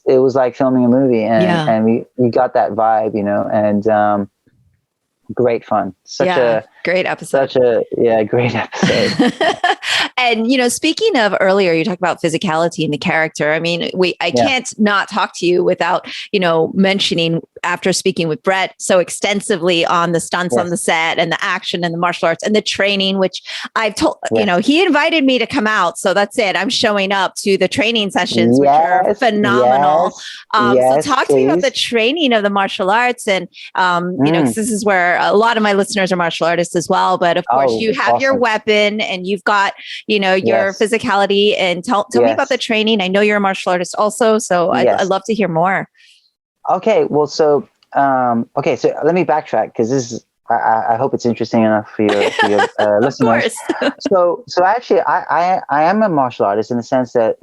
was like filming a movie, and we got that vibe, and great fun. Great episode. Great episode. And, speaking of earlier, you talked about physicality in the character. I mean, I can't not talk to you without, mentioning, after speaking with Brett so extensively on the stunts on the set and the action and the martial arts and the training, which I've told, he invited me to come out. So that's it. I'm showing up to the training sessions, which are phenomenal. So talk to me about the training of the martial arts. And, because this is where a lot of my listeners are martial artists as well. But of course, you have your weapon, and you've got, your physicality. And tell me about the training. I know you're a martial artist also, so I'd love to hear more. Okay, well, so let me backtrack, because this is, I hope it's interesting enough for your listeners. So actually, I am a martial artist in the sense that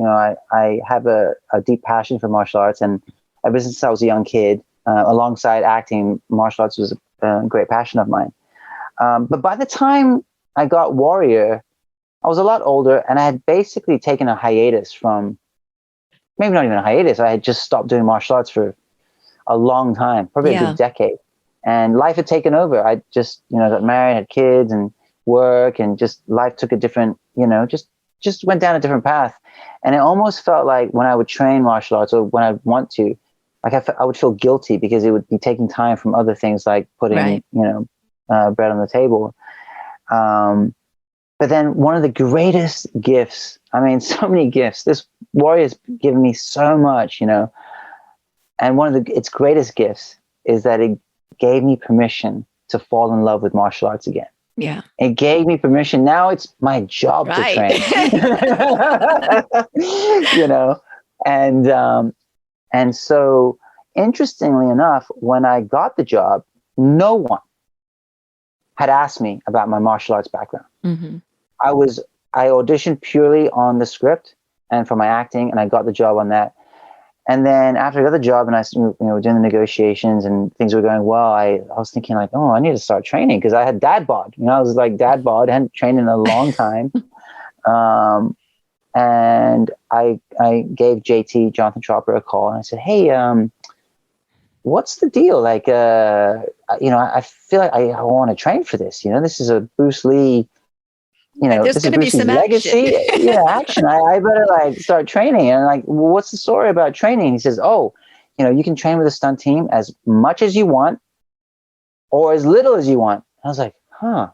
I have a deep passion for martial arts, and ever since I was a young kid, alongside acting, martial arts was a great passion of mine. But by the time I got Warrior, I was a lot older, and I had basically taken a hiatus from, maybe not even a hiatus, I had just stopped doing martial arts for a long time, probably a good decade. And life had taken over. I just, got married, had kids and work, and just life took a different, just went down a different path. And it almost felt like when I would train martial arts, or when I'd want to, like I would feel guilty, because it would be taking time from other things, like putting, bread on the table. But then one of the greatest gifts, I mean, so many gifts, this Warrior's given me so much, and one of its greatest gifts is that it gave me permission to fall in love with martial arts again. Yeah. It gave me permission. Now it's my job to train, and so interestingly enough, when I got the job, no one had asked me about my martial arts background. I auditioned purely on the script and for my acting, and I got the job on that. And then after I got the job, and I doing the negotiations and things were going well, I was thinking like, oh, I need to start training, because I had dad bod. I was like dad bod, hadn't trained in a long time. And I gave JT, Jonathan Chopper, a call, and I said, hey, what's the deal? Like, I feel like I want to train for this. This is a Bruce Lee, There's this is going to be Bruce Lee's some legacy. action. Yeah, action. I better like start training. And like, well, what's the story about training? He says, oh, you can train with a stunt team as much as you want or as little as you want. I was like, huh.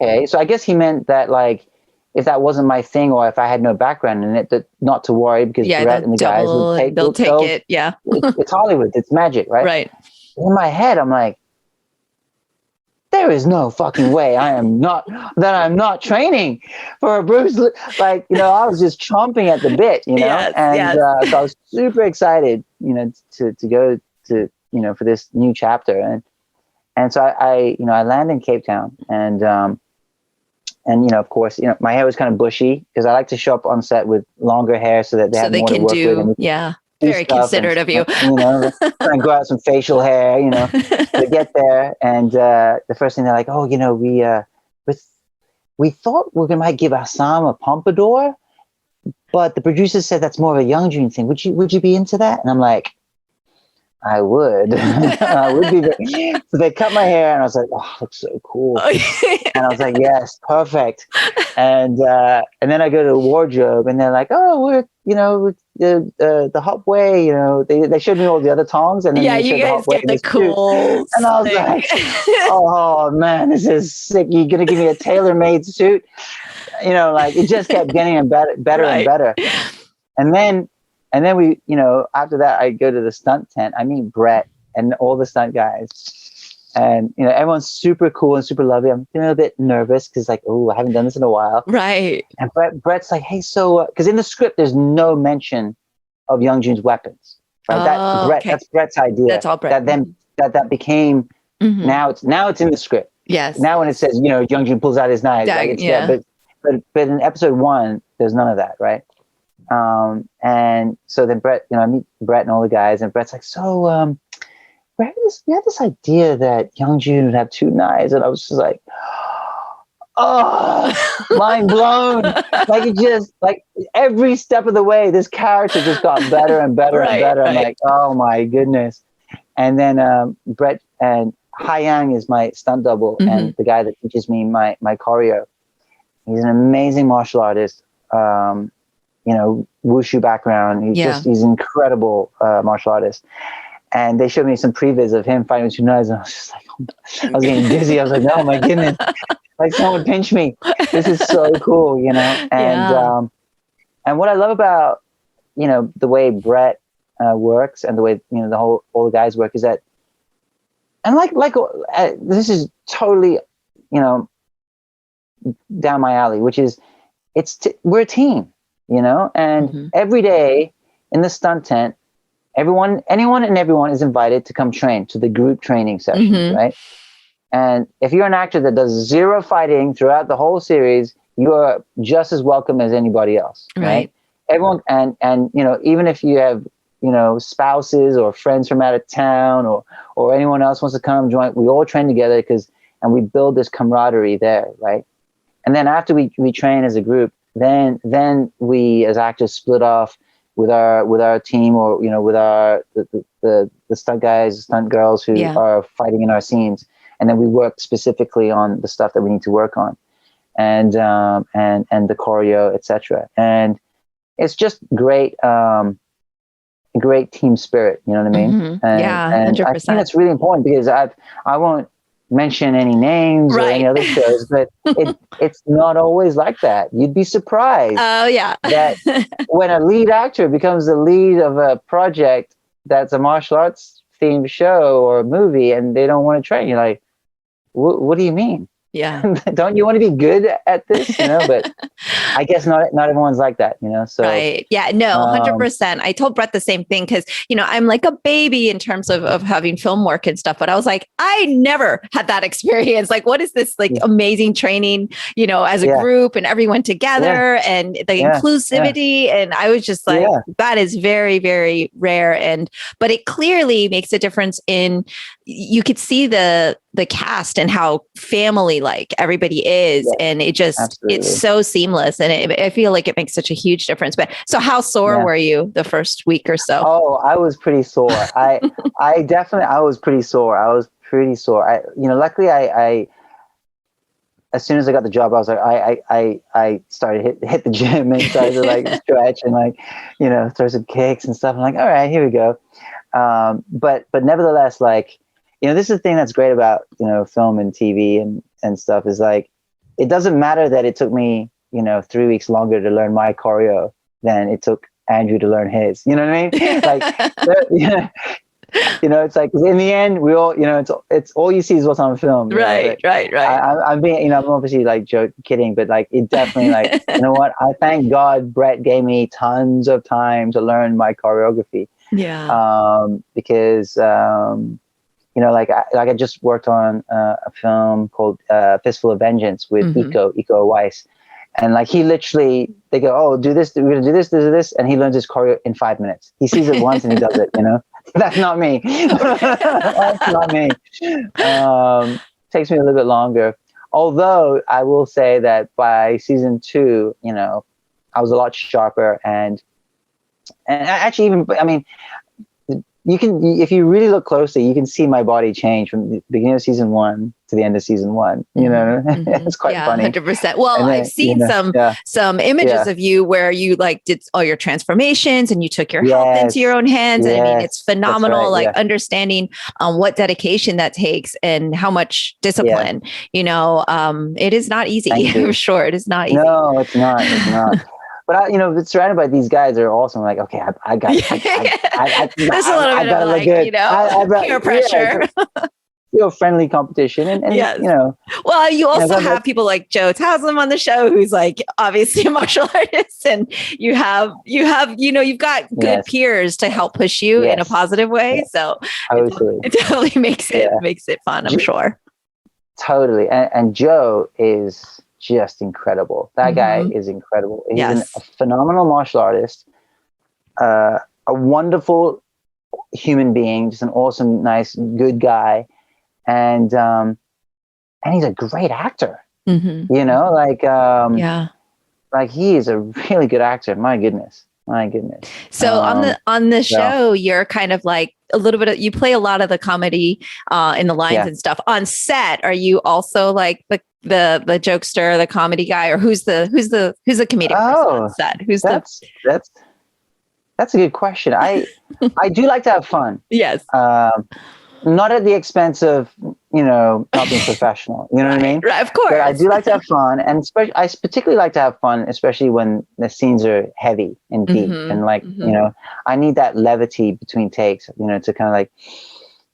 Okay. So I guess he meant that like, if that wasn't my thing or if I had no background in it, that not to worry because Brett and the guys would take, they'll take it. Yeah. It's Hollywood. It's magic, right? Right. In my head, I'm like, there is no fucking way I'm not training for a Bruce Lee. Like, I was just chomping at the bit, Yes, and yes. So I was super excited, to go to, for this new chapter. And so I land in Cape Town and of course, my hair was kind of bushy because I like to show up on set with longer hair so that they have more to work with. And yeah. Very considerate of you. And go out some facial hair, to get there. And the first thing they're like, oh, we thought we might give Assam a pompadour, but the producer said that's more of a Young June thing. Would you be into that? And I'm like, I would. I would be. So they cut my hair, and I was like, "Oh, looks so cool." And I was like, "Yes, perfect." And then I go to the wardrobe, and they're like, "Oh, we're the hop way." They showed me all the other tongs, and then they you showed guys get the cool. And I was like, "Oh man, this is sick! You're gonna give me a tailor-made suit?" Like it just kept getting better Right. and better. And then we, after that, I go to the stunt tent. I meet Brett and all the stunt guys. And, everyone's super cool and super lovely. I'm feeling a bit nervous because I haven't done this in a while. Right. And Brett's like, hey, so, because in the script, there's no mention of Young Jun's weapons. Right? That's Brett's idea. That's all Brett. That became, now it's in the script. Yes. Now when it says, Young Jun pulls out his knife, it's there. But in episode 1, there's none of that, right? And so then Brett, I meet Brett and all the guys, and Brett's like, so, we had this idea that Young Jun would have 2 knives, and I was just like, oh, mind blown. Like it just, like every step of the way, this character just got better and better and better. I'm like, oh my goodness. And then Brett and Haiyang is my stunt double and the guy that teaches me my choreo. He's an amazing martial artist. Wushu background. He's an incredible martial artist. And they showed me some previs of him fighting with 2 knives, and I was just like, I was getting dizzy. I was like, oh my goodness, like someone pinch me. This is so cool, And and what I love about the way Brett works and the way all the guys work is that, and like this is totally down my alley, which is we're a team. And every day in the stunt tent, anyone and everyone is invited to come train to the group training sessions, right? And if you're an actor that does 0 fighting throughout the whole series, you are just as welcome as anybody else, right? Everyone, and even if you have spouses or friends from out of town or anyone else wants to come join, we all train together and we build this camaraderie there, right? And then after we train as a group, then we as actors split off with our team or with our the stunt guys, stunt girls who are fighting in our scenes, and then we work specifically on the stuff that we need to work on, and the choreo, etc. And it's just great team spirit. You know what I mean? And 100%. I think that's really important because I won't mention any names or any other shows, but it's not always like that. You'd be surprised that when a lead actor becomes the lead of a project that's a martial arts themed show or a movie and they don't want to train, you're like, what do you mean? Yeah. Don't you want to be good at this? But I guess not everyone's like that, so. Right. Yeah, no, 100%. I told Brett the same thing because, I'm like a baby in terms of having film work and stuff, but I was like, I never had that experience. Like, what is this amazing training, as a group and everyone together and the inclusivity. And I was just like, that is very, very rare. But it clearly makes a difference you could see the the cast and how family like everybody is. Yeah, and it just, absolutely. it's so seamless. And I feel like it makes such a huge difference. But so how sore were you the first week or so? Oh, I was pretty sore. I was pretty sore. Luckily I as soon as I got the job, I was like, I started hit the gym and started to like stretch and like, throw some kicks and stuff. I'm like, all right, here we go. But nevertheless, like, this is the thing that's great about, film and TV and stuff is like, it doesn't matter that it took me, 3 weeks longer to learn my choreo than it took Andrew to learn his. You know what I mean? Like, it's like in the end, we all, it's all you see is what's on film. Right. I'm being, I'm obviously like kidding, but like it definitely like, you know what? I thank God Brett gave me tons of time to learn my choreography. Yeah. Because, like I just worked on a film called Fistful of Vengeance with Iko Weiss. And like he literally, they go, oh, do this, we're gonna do this, and he learns his choreo in 5 minutes. He sees it once and he does it, That's not me. That's not me. Takes me a little bit longer. Although I will say that by season 2, I was a lot sharper and actually even, I mean, you can, if you really look closely, you can see my body change from the beginning of season 1 to the end of season 1. It's quite funny. 100%. Well, then, I've seen some images of you where you like did all your transformations and you took your health into your own hands. And I mean, it's phenomenal, understanding what dedication that takes and how much discipline. It is not easy. For sure, it is not easy. No, it's not. It's not. But surrounded by these guys are awesome. Like, okay, I got. There's a little bit of like, peer pressure. Friendly competition, and yes. Well, you also have people like Joe Taslim on the show, who's like obviously a martial artist, and you've got good peers to help push you in a positive way. Yes. So it definitely makes it fun, I'm sure. Totally, and Joe is just incredible. That guy is incredible. He's a phenomenal martial artist, a wonderful human being, just an awesome, nice, good guy, and he's a great actor. Like he is a really good actor. My goodness. So on the show, you're kind of like a little bit of, you play a lot of the comedy in the lines and stuff. On set, are you also like the jokester, the comedy guy, or who's the comedic person on set? That's a good question. I do like to have fun. Yes. Not at the expense of, not being professional. You know what I mean? Right, of course. But I do like to have fun. And I particularly like to have fun, especially when the scenes are heavy and deep. And like, I need that levity between takes, to kind of like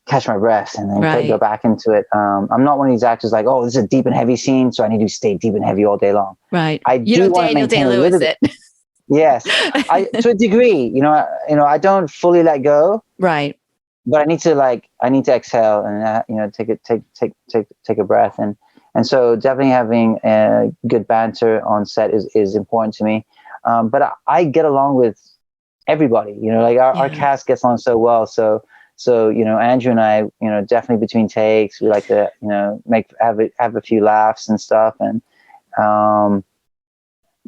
catch my breath and then go back into it. I'm not one of these actors like, oh, this is a deep and heavy scene, so I need to stay deep and heavy all day long. Right. I do want to maintain a little bit. Yes. To a degree, I don't fully let go. Right. But I need to exhale and take a breath, and so definitely having good banter on set is important to me. But I get along with everybody. Our cast gets along so well. So Andrew and I, definitely between takes, we like to have a few laughs and stuff, and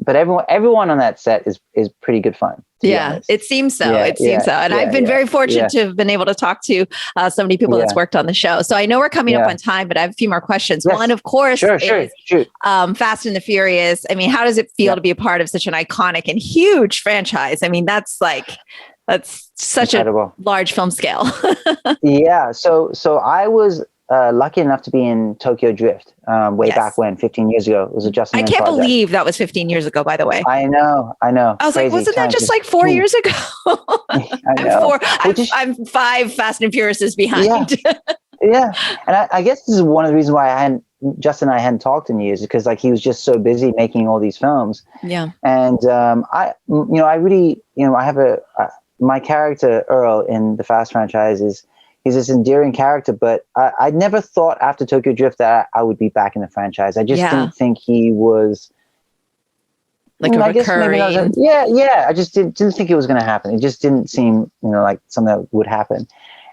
but everyone on that set is pretty good fun. It seems so. And I've been very fortunate to have been able to talk to so many people that's worked on the show. So I know we're coming up on time, but I have a few more questions. Yes. One, of course, is Fast and the Furious. I mean, how does it feel to be a part of such an iconic and huge franchise? I mean, that's such incredible. A large film scale. So I was lucky enough to be in Tokyo Drift back when, 15 years ago. It was a Justin Lin project. Believe that was 15 years ago, by the way. I know. I was like, wasn't that just like 4 years ago? I know. I'm 5 Fast and Furiouses behind. And I guess this is one of the reasons why Justin and I hadn't talked in years, because like he was just so busy making all these films. Yeah. And I really, I have my character Earl in the Fast franchise he's this endearing character, but I never thought after Tokyo Drift that I would be back in the franchise. I just didn't think he was like a recurring. I just didn't think it was going to happen. It just didn't seem, like something that would happen.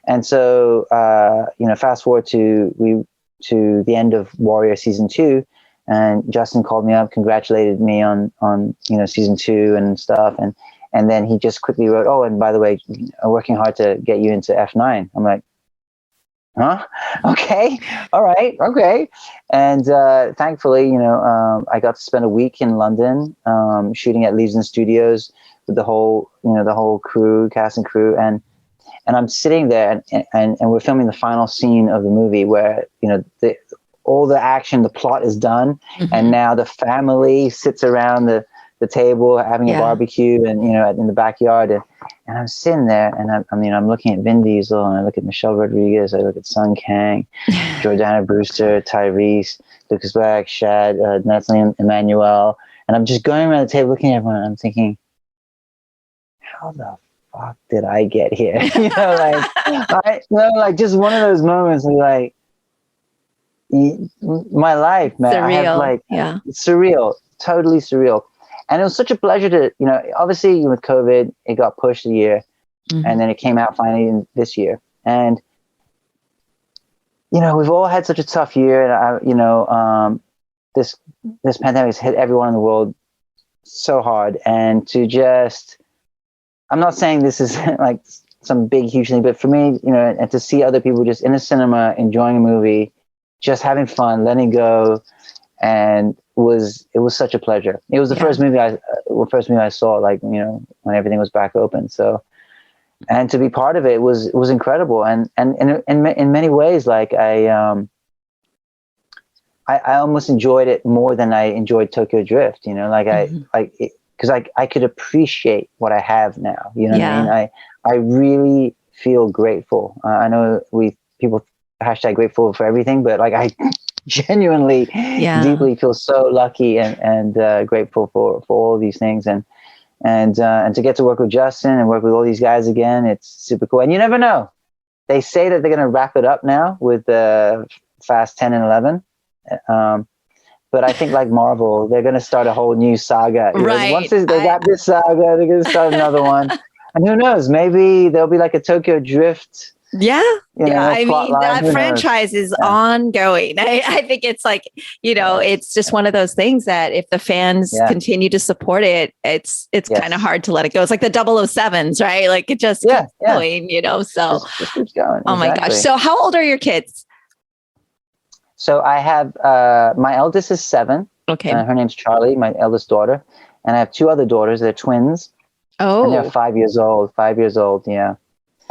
And so, fast forward to to the end of Warrior season 2, and Justin called me up, congratulated me on season 2 and stuff, and then he just quickly wrote, "Oh, and by the way, I'm working hard to get you into F9." I'm like, huh? Okay, all right, okay. And thankfully, I got to spend a week in London shooting at Leavesden Studios with the whole crew, cast and crew, and I'm sitting there and we're filming the final scene of the movie where all the action, the plot is done, and now the family sits around the table having a barbecue and in the backyard, and I'm sitting there and I'm looking at Vin Diesel, and I look at Michelle Rodriguez, I look at Sun Kang, Jordana Brewster, Tyrese, Lucas Black, Shad, Natalie Emmanuel, and I'm just going around the table looking at everyone, and I'm thinking, how the fuck did I get here? Like just one of those moments where like my life, man, surreal. It's surreal, totally surreal. And it was such a pleasure to, obviously with COVID, it got pushed a year, and then it came out finally this year. And, we've all had such a tough year, and this pandemic has hit everyone in the world so hard. And to just, I'm not saying this is like some big, huge thing, but for me, and to see other people just in a cinema, enjoying a movie, just having fun, letting go, and it was such a pleasure. It was the first movie I saw, like, when everything was back open. So, and to be part of it was incredible. And in many ways, like I almost enjoyed it more than I enjoyed Tokyo Drift, because I could appreciate what I have now. You know what I mean? I really feel grateful. I know people hashtag grateful for everything, but like I genuinely deeply feel so lucky and grateful for all of these things, and to get to work with Justin and work with all these guys again, it's super cool. And you never know, they say that they're going to wrap it up now with Fast 10 and 11, but I think like Marvel, they're going to start a whole new saga. Right. Once they got this saga, they're going to start another one, and who knows, maybe there'll be like a Tokyo Drift. I mean, that franchise is ongoing. I think it's like, it's just one of those things that if the fans continue to support it, it's kind of hard to let it go. It's like the 007s, right? Like it just keeps going, so just keeps going. Oh my gosh. So how old are your kids? So I have, my eldest is 7. Okay. Her name's Charlie, my eldest daughter. And I have 2 other daughters. They're twins. Oh. And they're 5 years old. 5 years old. Yeah.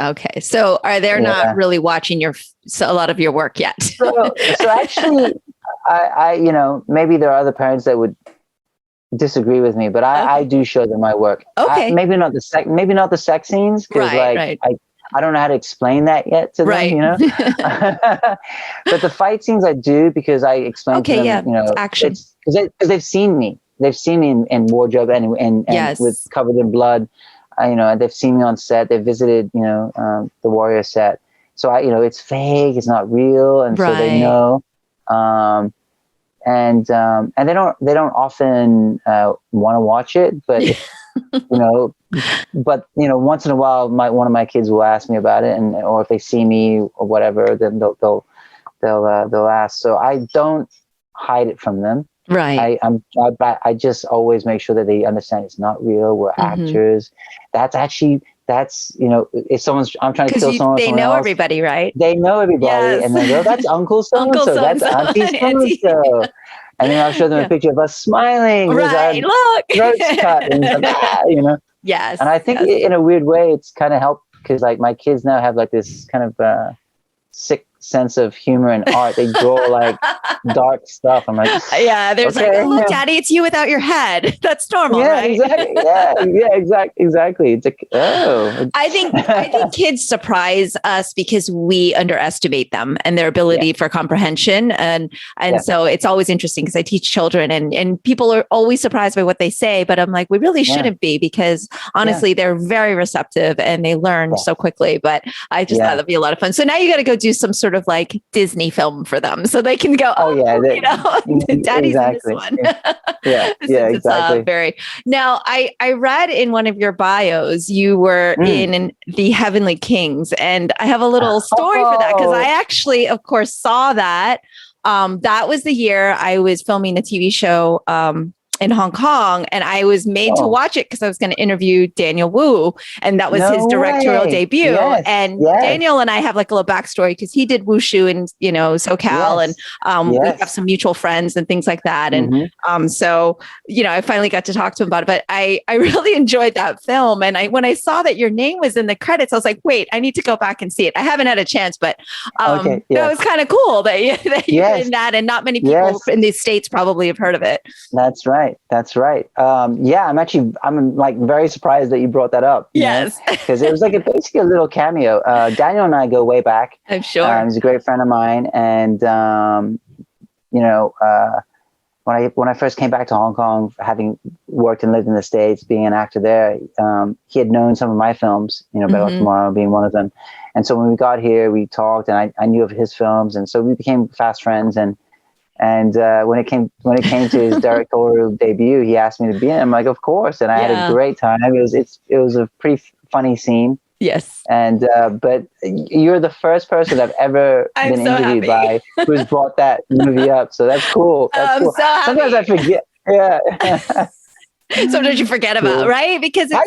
Okay, so are they not really watching a lot of your work yet? so actually, I maybe there are other parents that would disagree with me, but I do show them my work. Okay, maybe not the sex scenes, because I don't know how to explain that yet to them, But the fight scenes I do, because I explain to them, action, because they've seen me. They've seen me in wardrobe and with covered in blood. They've seen me on set. They've visited, the Warrior set. So it's fake. It's not real, and so they know. And they don't often want to watch it, but once in a while, one of my kids will ask me about it, or if they see me or whatever, then they'll ask. So I don't hide it from them. Right. I just always make sure that they understand it's not real. We're actors. That's if I'm trying to kill someone. They know everybody, right? They know everybody, and they go, "That's Uncle so-and-so. That's Auntie so-and-so." And then I'll show them a picture of us smiling. Right. Look. Throats cut. And Yes. And I think in a weird way, it's kind of helped, because like my kids now have like this kind of sick sense of humor and art. They draw like dark stuff. I'm like, there's look, Daddy, it's you without your head. That's normal, right? Exactly. Exactly. It's like, I think kids surprise us because we underestimate them and their ability for comprehension. And so it's always interesting, because I teach children and people are always surprised by what they say, but I'm like, we really shouldn't be, because honestly, they're very receptive and they learn so quickly. But I just thought that'd be a lot of fun. So now you got to go do some sort sort of like Disney film for them. So they can go, daddy's in this one. Yeah, Since exactly. It's Now, I read in one of your bios, you were in The Heavenly Kings, and I have a little story for that because I actually, of course, saw that. That was the year I was filming a TV show in Hong Kong, and I was made to watch it because I was going to interview Daniel Wu, and that was his directorial debut. And Daniel and I have like a little backstory because he did Wushu in SoCal, and we have some mutual friends and things like that. And so I finally got to talk to him about it. But I really enjoyed that film, and when I saw that your name was in the credits, I was like, wait, I need to go back and see it. I haven't had a chance, but that was kind of cool that you're in that, and not many people in the States probably have heard of it. That's right. I'm like very surprised that you brought that up. Yes. Because it was like basically a little cameo. Daniel and I go way back. I'm sure. He's a great friend of mine. And, when I first came back to Hong Kong, having worked and lived in the States, being an actor there, he had known some of my films, Better Tomorrow being one of them. And so when we got here, we talked, and I knew of his films. And so we became fast friends. And when it came to his directorial debut, he asked me to be in it. I'm like, of course. And I had a great time. It was a pretty funny scene. Yes. And but you're the first person I've ever been interviewed by who's brought that movie up. So that's cool. That's cool. So happy. Sometimes I forget. Yeah. Sometimes you forget about, right? Because I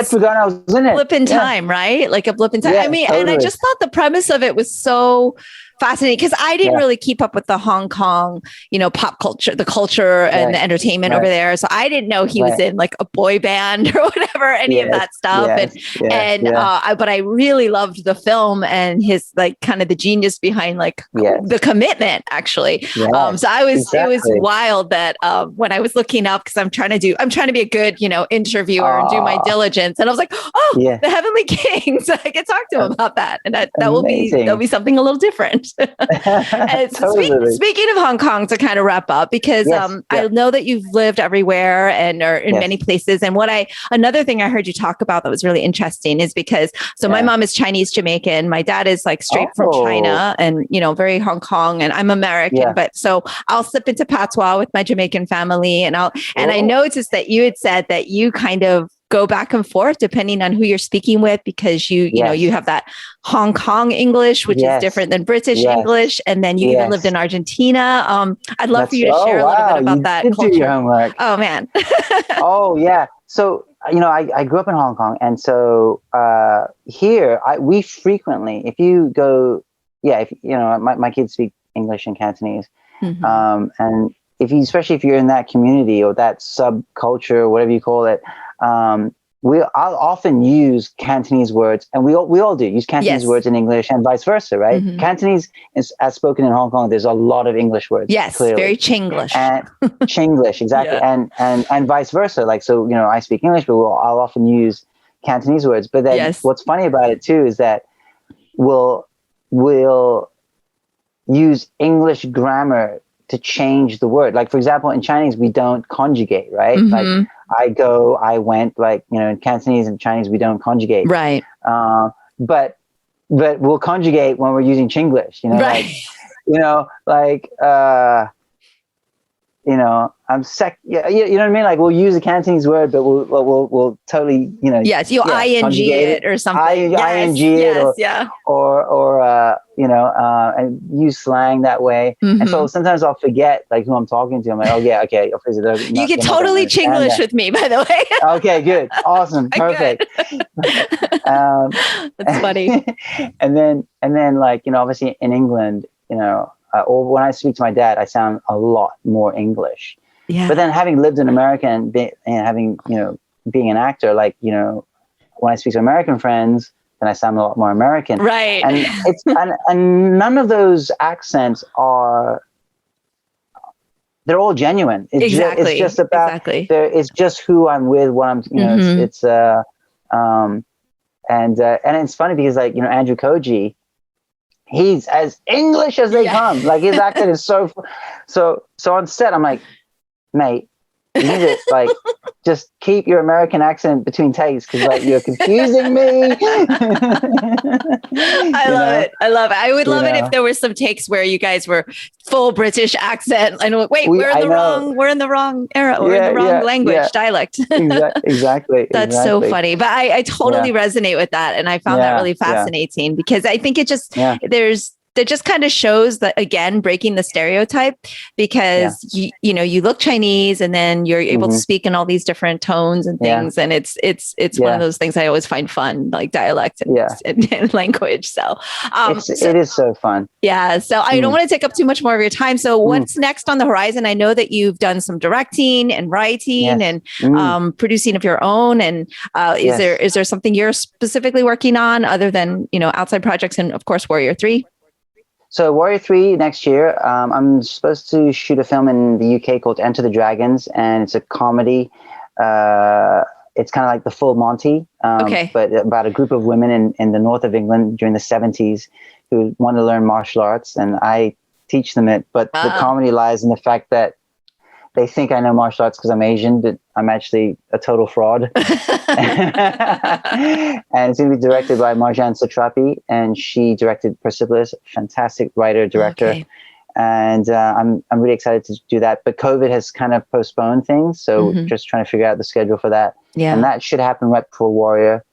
forgot I was in it. Blip in time, right? Like a blip in time. I mean, and I just thought the premise of it was so fascinating because I didn't really keep up with the Hong Kong, pop culture, the culture and the entertainment over there. So I didn't know he was in like a boy band or whatever, any of that stuff. But I really loved the film and his like kind of the genius behind like the commitment actually. So it was wild that when I was looking up, because I'm trying to be a good, interviewer and do my diligence. And I was like, The Heavenly Kings. I can talk to him about that. And that'll be something a little different. And speaking of Hong Kong, to kind of wrap up, because I know that you've lived everywhere and are in many places. And another thing I heard you talk about that was really interesting is because my mom is Chinese Jamaican. My dad is like straight from China and, very Hong Kong, and I'm American. But so I'll slip into patois with my Jamaican family, and I noticed that you had said that you kind of go back and forth depending on who you're speaking with, because you have that Hong Kong English, which is different than British English. And then you even lived in Argentina. I'd love for you to share a little bit about that culture. Do your homework. Oh man. So, I grew up in Hong Kong. And so here we frequently, if you go, my kids speak English and Cantonese. And especially if you're in that community or that subculture, whatever you call it, I'll often use Cantonese words, and we all do use Cantonese words in English and vice versa, right? Cantonese is, as spoken in Hong Kong, there's a lot of English words. Yes, clearly. Very Chinglish. And Chinglish, exactly. And vice versa. Like, so, I speak English, but I'll often use Cantonese words. But then what's funny about it too is that we'll use English grammar to change the word. Like, for example, in Chinese, we don't conjugate, right? Like, I go, I went, like, in Cantonese and Chinese, we don't conjugate. Right. But we'll conjugate when we're using Chinglish, right. I'm sick. Yeah, you know what I mean? Like, we'll use a Cantonese word, but we'll totally, Yes, you ing it or something. Ing it, or and use slang that way. And so sometimes I'll forget like who I'm talking to. I'm like, oh yeah, okay. You get totally Chinglish with me, by the way. Okay, good, awesome, perfect. That's funny. And then like obviously in England, or when I speak to my dad, I sound a lot more English. Yeah. But then having lived in America and having, being an actor, like, when I speak to American friends, then I sound a lot more American. Right. And and none of those accents they're all genuine. It's just about, it's just who I'm with, what I'm, and it's funny because like, Andrew Koji, he's as English as they come. Like, his accent is so on set. I'm like, mate, You need to like just keep your American accent between takes because like you're confusing me. I love it. I would love it if there were some takes where you guys were full British accent and wait, we're in the wrong era or in the wrong language, dialect. Exactly. That's so funny. But I totally resonate with that. And I found that really fascinating because I think it just, that just kind of shows that, again, breaking the stereotype because you look Chinese and then you're able to speak in all these different tones and things. And it's one of those things I always find fun, like dialect and language. So it is so fun. Yeah. So I don't want to take up too much more of your time. So what's next on the horizon? I know that you've done some directing and writing and producing of your own. And is there something you're specifically working on other than, outside projects and of course, Warrior 3? So Warrior 3 next year, I'm supposed to shoot a film in the UK called Enter the Dragons, and it's a comedy. It's kind of like the Full Monty, but about a group of women in the north of England during the 70s who want to learn martial arts, and I teach them it. But the comedy lies in the fact that they think I know martial arts because I'm Asian, but I'm actually a total fraud. And it's going to be directed by Marjan Satrapi, and she directed Persepolis, fantastic writer, director. Okay. And I'm really excited to do that. But COVID has kind of postponed things, so we're just trying to figure out the schedule for that. Yeah. And that should happen right before Warrior.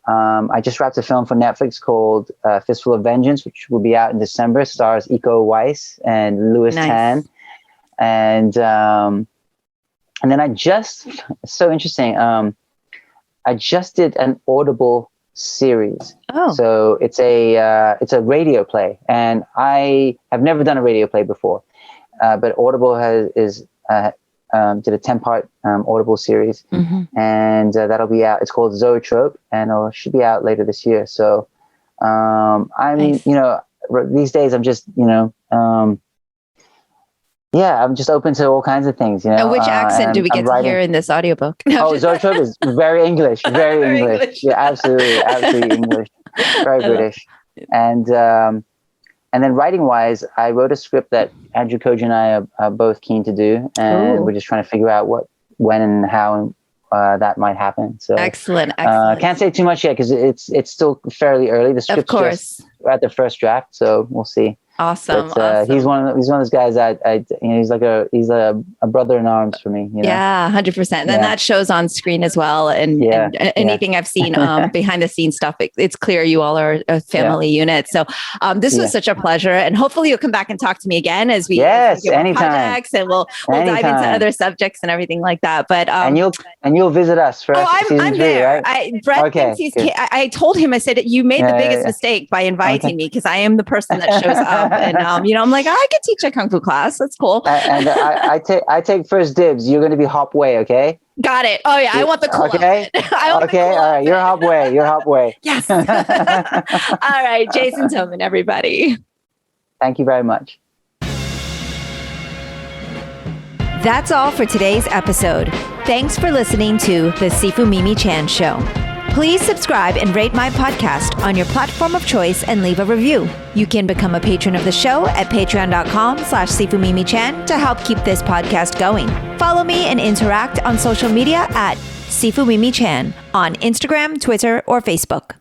I just wrapped a film for Netflix called Fistful of Vengeance, which will be out in December. Stars Iko Uwais and Louis Tan. And then it's so interesting. I just did an Audible series. Oh. So it's a radio play, and I have never done a radio play before. But Audible did a 10-part Audible series, and that'll be out. It's called Zoetrope, and it should be out later this year. So these days I'm just I'm just open to all kinds of things, And which accent do we get to hear in this audiobook? Zoetrope is very English, very English. Yeah, absolutely English, very British. And then writing-wise, I wrote a script that Andrew Koji and I are both keen to do, and we're just trying to figure out when, and how that might happen. So excellent. Can't say too much yet because it's still fairly early. The script's just at the first draft, so we'll see. Awesome. But, he's one of those guys that he's a brother in arms for me. Yeah, 100%. And that shows on screen as well. And anything I've seen behind the scenes stuff, it's clear you all are a family unit. So this was such a pleasure, and hopefully you'll come back and talk to me again as we anytime projects, and we'll dive into other subjects and everything like that. But and you'll visit us for I'm there. Right? Brett thinks I told him, I said, you made the biggest mistake by inviting me because I am the person that shows up. And I'm like, I could teach a kung fu class. That's cool. And I take first dibs. You're going to be Hop Wei, okay? Got it. Oh yeah, I want the cool. Okay. All right. You're Hop Wei. Yes. All right, Jason Tobin, everybody. Thank you very much. That's all for today's episode. Thanks for listening to the Sifu Mimi Chan Show. Please subscribe and rate my podcast on your platform of choice and leave a review. You can become a patron of the show at patreon.com/SifuMimiChan to help keep this podcast going. Follow me and interact on social media at Sifu Mimi Chan on Instagram, Twitter, or Facebook.